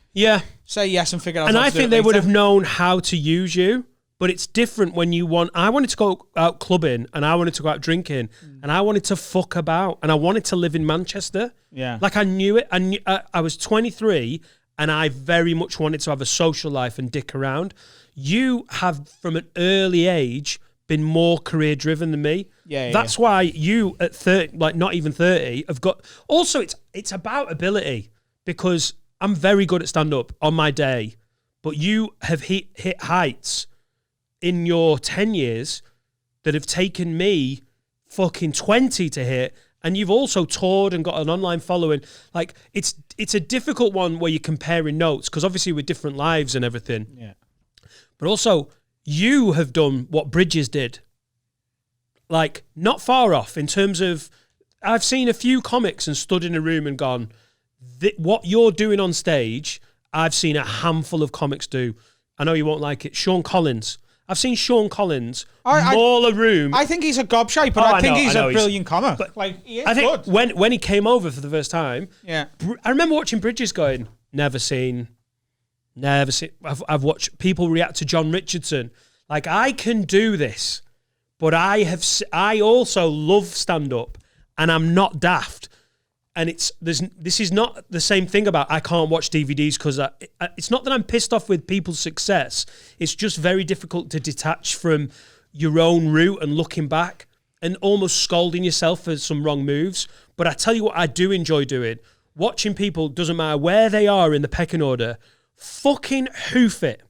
say yes and figure out and how I to do think it they later. would have known how to use you, but it's different when you I wanted to go out clubbing and I wanted to go out drinking and I wanted to fuck about and I wanted to live in Manchester. Yeah. Like I knew it. I was 23 and I very much wanted to have a social life and dick around. You have, from an early age, been more career driven than me. That's why you at 30, like not even 30, have got. Also, it's about ability, because I'm very good at stand up on my day, but you have hit heights in your 10 years that have taken me fucking 20 to hit. And you've also toured and got an online following. Like it's a difficult one where you're comparing notes, because obviously we're different lives and everything. Yeah. But also, you have done what Bridges did. Like, not far off in terms of, I've seen a few comics and stood in a room and gone, what you're doing on stage, I've seen a handful of comics do. I know you won't like it. Sean Collins. I've seen Sean Collins maul a room. I think he's a gobshite, but I think he's a brilliant comic. But like, he is I think good. when he came over for the first time, yeah, I remember watching Bridges going, never seen. I've watched people react to John Richardson. Like, I can do this, but I also love stand-up, and I'm not daft. And this is not the same thing about I can't watch DVDs because it's not that I'm pissed off with people's success. It's just very difficult to detach from your own route and looking back and almost scolding yourself for some wrong moves. But I tell you what I do enjoy doing. Watching people, doesn't matter where they are in the pecking order, fucking hoof it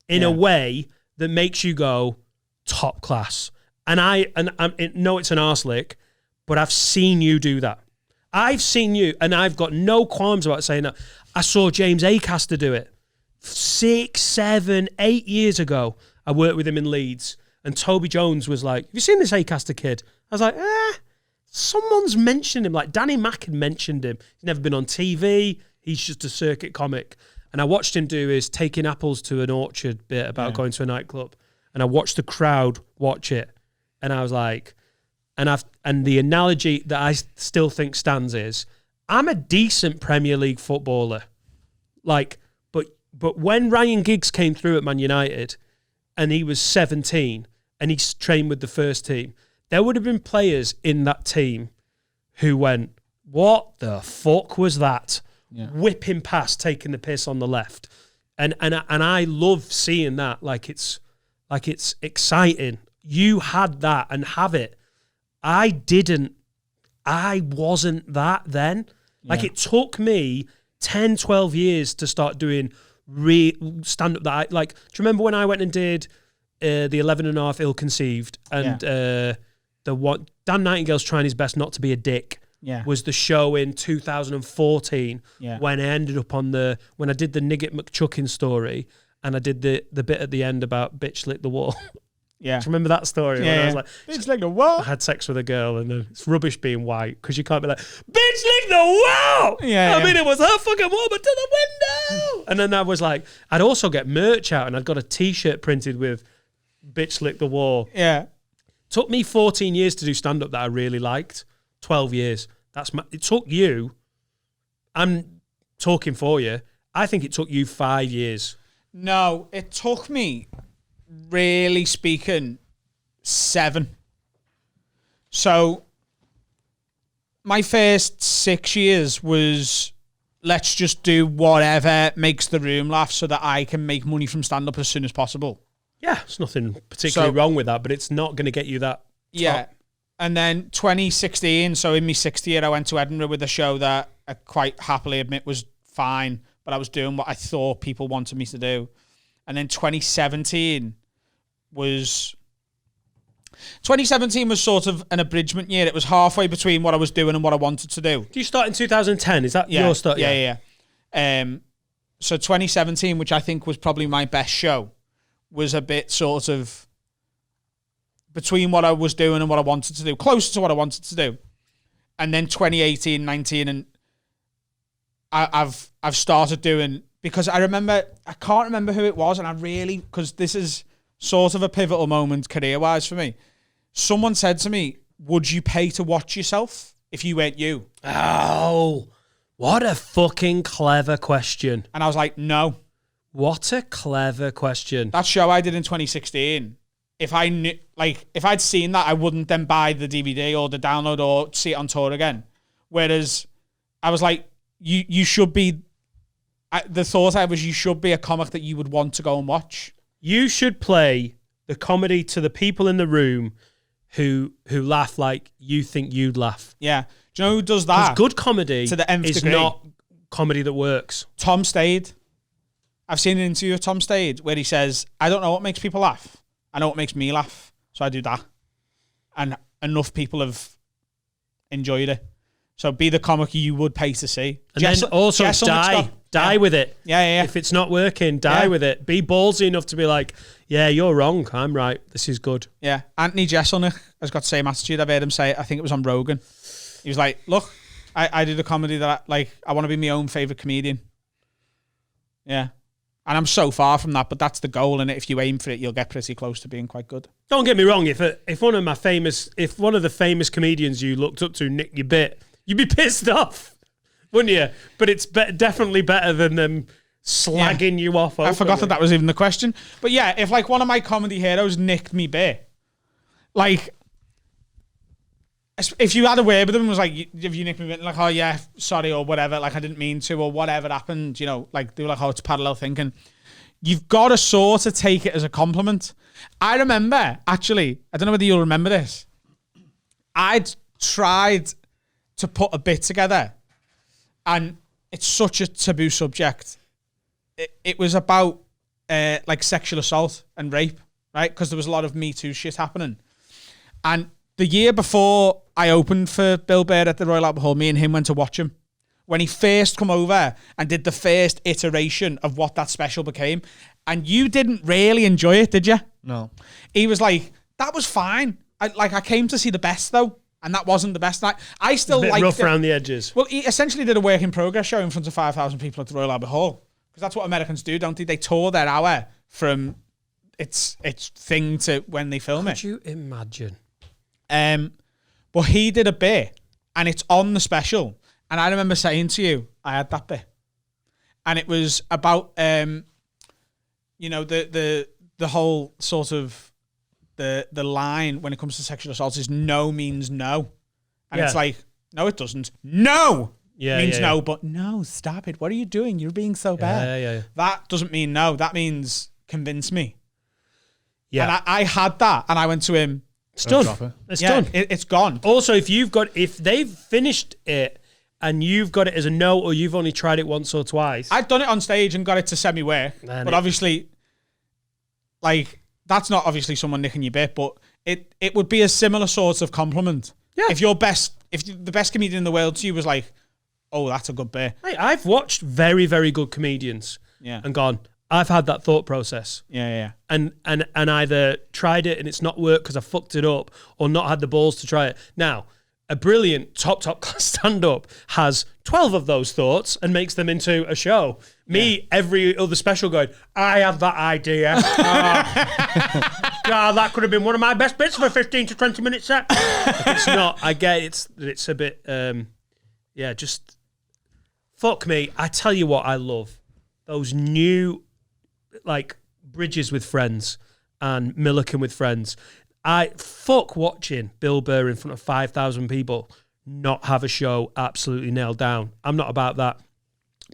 in a way that makes you go, top class. And I know it's an arse lick, but I've seen you do that. I've seen you, and I've got no qualms about saying that. I saw James Acaster do it 6, 7, 8 years ago. I worked with him in Leeds, and Toby Jones was like, have you seen this Acaster kid? I was like, someone's mentioned him. Like Danny Mack had mentioned him. He's never been on TV. He's just a circuit comic. And I watched him do his taking apples to an orchard bit about going to a nightclub. And I watched the crowd watch it. And I was like, and the analogy that I still think stands is, I'm a decent Premier League footballer. Like, but when Ryan Giggs came through at Man United and he was 17 and he trained with the first team, there would have been players in that team who went, what the fuck was that? Yeah. Whipping past, taking the piss on the left. And I love seeing that. Like it's exciting. You had that and have it. I didn't. I wasn't that then. Like it took me 10, 12 years to start doing stand-up that I, like, do you remember when I went and did the 11 and a half Ill-Conceived and the one, Dan Nightingale's Trying His Best Not to Be a Dick was the show in 2014 when I ended up on when I did the Nigget McChuckin story and I did the bit at the end about bitch lick the wall. Yeah. Do you remember that story? When I was like, bitch lick the wall. I had sex with a girl and it's rubbish being white because you can't be like, bitch lick the wall. I mean, it was her fucking woman to the window. And then I was like, I'd also get merch out and I'd got a t-shirt printed with bitch lick the wall. Yeah. Took me 14 years to do stand-up that I really liked. 12 years. It took you, I'm talking for you, I think it took you 5 years. No, it took me, really speaking, 7. So my first 6 years was, let's just do whatever makes the room laugh so that I can make money from stand-up as soon as possible. Yeah, there's nothing particularly wrong with that, but it's not going to get you that top. Yeah. And then 2016, so in my 6th year, I went to Edinburgh with a show that I quite happily admit was fine, but I was doing what I thought people wanted me to do. And then 2017 was sort of an abridgment year. It was halfway between what I was doing and what I wanted to do. Do you start in 2010? Is that your start? Yeah. So 2017, which I think was probably my best show, was a bit sort of between what I was doing and what I wanted to do, closer to what I wanted to do. And then 2018, 19, and I've started doing, because I can't remember who it was, and I really, because this is sort of a pivotal moment career-wise for me. Someone said to me, would you pay to watch yourself if you weren't you? Oh, what a fucking clever question. And I was like, no. What a clever question. That show I did in 2016, if I knew, like, if I'd seen that, I wouldn't then buy the DVD or the download or see it on tour again. Whereas I was like, you should be, the thought I was, you should be a comic that you would want to go and watch. You should play the comedy to the people in the room who laugh like you think you'd laugh. Yeah. Do you know who does that? Because good comedy to the nth is degree. not comedy that works. Tom Stade. I've seen an interview with Tom Stade where he says, I don't know what makes people laugh. I know what makes me laugh. So I do that. And enough people have enjoyed it. So be the comic you would pay to see. And then also die with it. Yeah. If it's not working, die with it. Be ballsy enough to be like, yeah, you're wrong. I'm right. This is good. Yeah. Anthony Jeselnik has got the same attitude. I've heard him say it. I think it was on Rogan. He was like, look, I do the comedy that I want to be my own favourite comedian. Yeah. And I'm so far from that, but that's the goal. And if you aim for it, you'll get pretty close to being quite good. Don't get me wrong. If one of the famous comedians you looked up to nicked your bit, you'd be pissed off, wouldn't you? But it's definitely better than them slagging you off. I forgot that was even the question. But yeah, if like one of my comedy heroes nicked me bit, like if you had a word with them, it was like, if you nicked me, like, oh yeah, sorry, or whatever, like I didn't mean to, or whatever happened, you know, like they were like, oh, it's parallel thinking. You've got to sort of take it as a compliment. I remember, actually, I don't know whether you'll remember this. I'd tried to put a bit together, and it's such a taboo subject. It was about like sexual assault and rape, right? Because there was a lot of Me Too shit happening. And the year before I opened for Bill Burr at the Royal Albert Hall, me and him went to watch him. When he first come over and did the first iteration of what that special became. And you didn't really enjoy it, did you? No. He was like, that was fine. I came to see the best, though. And that wasn't the best night. I still Bit liked rough it. around the edges. Well, he essentially did a work in progress show in front of 5,000 people at the Royal Albert Hall. Because that's what Americans do, don't they? They tour their hour from its thing to when they film it. Could you imagine? But he did a bit, and it's on the special. And I remember saying to you, I had that bit, and it was about you know, the whole sort of the line when it comes to sexual assault is no means no, and it's like, no, it doesn't. No means no, but no, stop it. What are you doing? You're being so bad. Yeah. That doesn't mean no. That means convince me. Yeah. And I had that, and I went to him. It's done. It's done. It's gone. Also, if they've finished it and you've got it as a no, or you've only tried it once or twice. I'd done it on stage and got it to semi-work, but obviously, like, that's not obviously someone nicking your bit, but it would be a similar sort of compliment. Yeah. If the best comedian in the world to you was like, oh, that's a good bit. Hey, I've watched very, very good comedians and gone, I've had that thought process. Yeah. And either tried it and it's not worked because I fucked it up, or not had the balls to try it. Now, a brilliant top class stand-up has 12 of those thoughts and makes them into a show. Me, every other special going, I have that idea. God, that could have been one of my best bits for a 15 to 20 minute set. It's not. I get it's a bit, just fuck me. I tell you what I love. Those new, like, Bridges with Friends and Milliken with Friends. I fuck watching Bill Burr in front of 5,000 people not have a show absolutely nailed down. I'm not about that.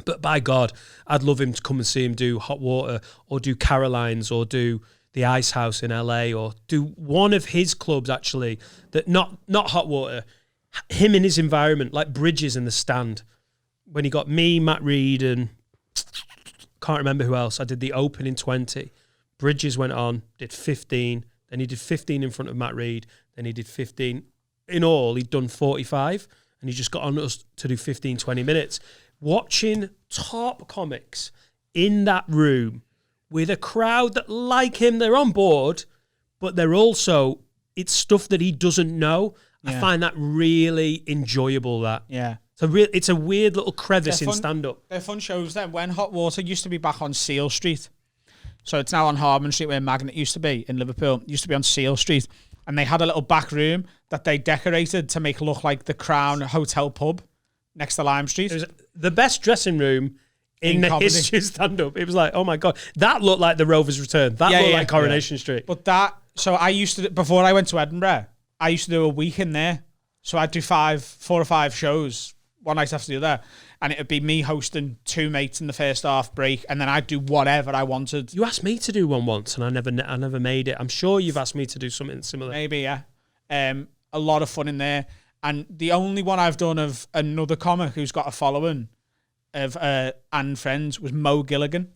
But by God, I'd love him to come and see him do Hot Water, or do Caroline's, or do the Ice House in LA, or do one of his clubs, actually, that not Hot Water, him in his environment, like Bridges in the Stand. When he got me, Matt Reed, and can't remember who else. I did the open in 20. Bridges went on, did 15. Then he did 15 in front of Matt Reed. Then he did 15. In all, he'd done 45. And he just got on us to do 15, 20 minutes. Watching top comics in that room with a crowd that like him, they're on board, but they're also, it's stuff that he doesn't know. Yeah. I find that really enjoyable, that. Yeah. It's a weird little crevice in stand-up. They're fun shows then. When Hot Water used to be back on Seal Street, so it's now on Hardman Street where Magnet used to be in Liverpool. It used to be on Seal Street. And they had a little back room that they decorated to make look like the Crown Hotel pub next to Lime Street. It was the best dressing room in the comedy. history of stand-up. It was like, oh my God. That looked like the Rovers' Return. That looked like Coronation Street. But so I used to, before I went to Edinburgh, I used to do a week in there. So I'd do 4 or 5 shows, one night after the other. And it would be me hosting 2 mates in the first half break, and then I'd do whatever I wanted. You asked me to do one once, and I never made it. I'm sure you've asked me to do something similar. Maybe, yeah. A lot of fun in there. And the only one I've done of another comic who's got a following of and friends was Mo Gilligan,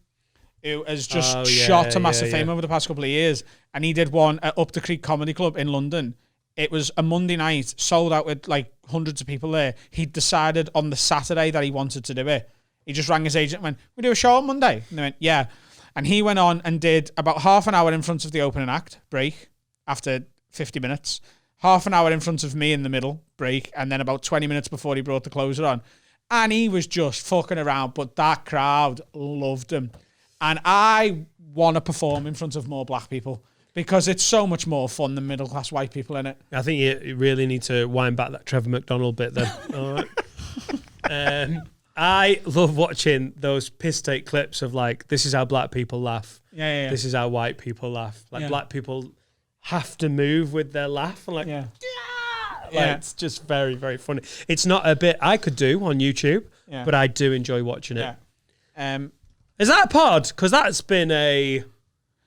who has just shot to massive fame over the past couple of years. And he did one at Up the Creek Comedy Club in London. It was a Monday night, sold out with like hundreds of people there. He decided on the Saturday that he wanted to do it. He just rang his agent and went, we do a show on Monday? And they went, yeah. And he went on and did about half an hour in front of the opening act, break, after 50 minutes. Half an hour in front of me in the middle, break, and then about 20 minutes before he brought the closer on. And he was just fucking around, but that crowd loved him. And I want to perform in front of more black people, because it's so much more fun than middle-class white people in it. I think you really need to wind back that Trevor McDonald bit then. All right. I love watching those piss-take clips of, like, this is how black people laugh. Yeah. This is how white people laugh. Like, black people have to move with their laugh. And like, It's just very, very funny. It's not a bit I could do on YouTube, but I do enjoy watching it. Yeah. Is that a pod? Because that's been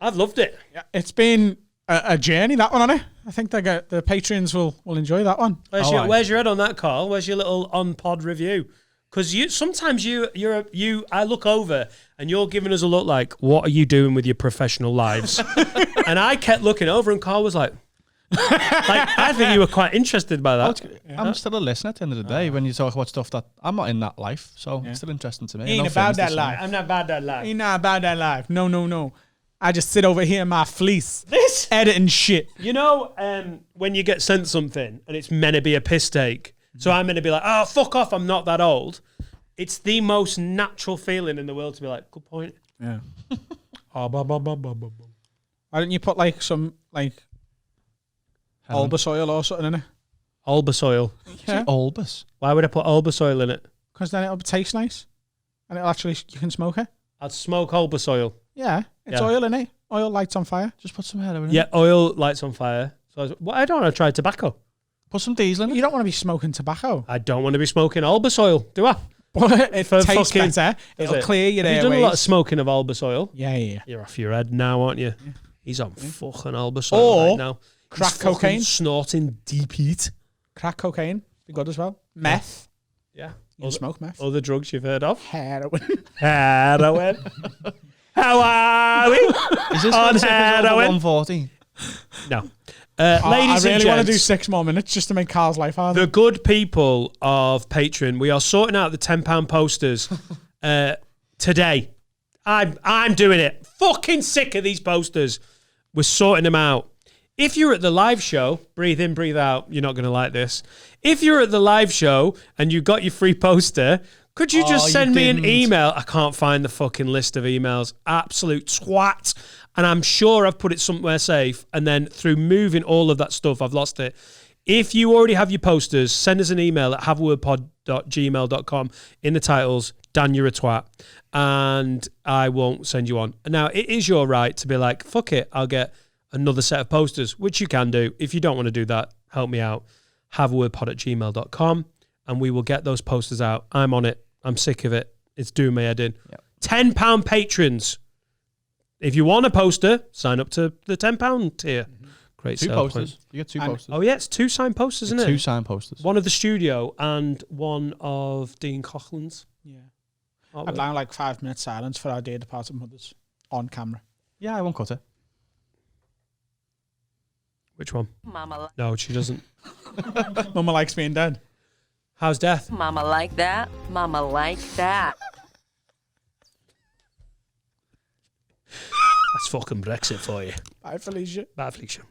I've loved it. Yeah, it's been a journey, that one, hasn't it? I think the patrons will enjoy that one. Where's your head on that, Carl? Where's your little on-pod review? Because sometimes I look over and you're giving us a look like, what are you doing with your professional lives? And I kept looking over and Carl was like I think you were quite interested by that. I'm still a listener at the end of the day when you talk about stuff that I'm not in that life, so it's still interesting to me. Ain't about that life. I'm not about that life. Ain't not about that life. No. I just sit over here in my fleece. This editing shit. You know, when you get sent something and it's meant to be a piss take, so I'm meant to be like, oh, fuck off, I'm not that old. It's the most natural feeling in the world to be like, good point. Yeah. Why don't you put like some like Albus oil or something in it? Albus oil. Yeah. Albus. Why would I put Albus oil in it? Because then it'll taste nice, and it'll actually you can smoke it. I'd smoke Albus oil. Yeah, it's oil in it. Oil lights on fire. Just put some heroin in Yeah, it. oil lights on fire. So I don't want to try tobacco. Put some diesel in it. You don't want to be smoking tobacco. I don't want to be smoking Albus oil, do I? But it For tastes fucking- better. It'll it? clear your Have you airways. done a lot of smoking of Albus oil? Yeah. You're off your head now, aren't you? Yeah. He's on fucking Albus Or oil right now. crack He's fucking cocaine. Snorting deep heat. Crack cocaine. Be good as well. Meth. Yeah. You can smoke meth. Other drugs you've heard of? Heroin. Heroin. How are we? Is this On one second over heroin? 140? No. I Ladies really and want to do gents, 6 more minutes just to make Carl's life harder. the good people of Patreon, we are sorting out the £10 posters today. I'm doing it. Fucking sick of these posters. We're sorting them out. If you're at the live show, breathe in, breathe out. You're not going to like this. If you're at the live show and you got your free poster, could you just send me an email? I can't find the fucking list of emails. Absolute twat. And I'm sure I've put it somewhere safe. And then through moving all of that stuff, I've lost it. If you already have your posters, send us an email at haveawordpod@gmail.com in the titles, Dan, you're a twat. And I won't send you on. Now, it is your right to be like, fuck it, I'll get another set of posters, which you can do. If you don't want to do that, help me out. haveawordpod@gmail.com and we will get those posters out. I'm on it. I'm sick of it. It's doing my head in. Yep. £10 patrons. If you want a poster, sign up to the £10 tier. Great Two sale posters. points. You get two And- posters. Oh yeah, it's 2 signed posters, isn't it? 2 signed posters. One of the studio and one of Dean Coughlin's. Yeah. artwork. I'd like 5 minutes silence for our dear departed mothers on camera. Yeah, I won't cut it. Which one? Mama, No, she doesn't. Mama likes being dead. How's death? mama like that. Mama like that. That's fucking Brexit for you. Bye, Felicia. Bad Felicia.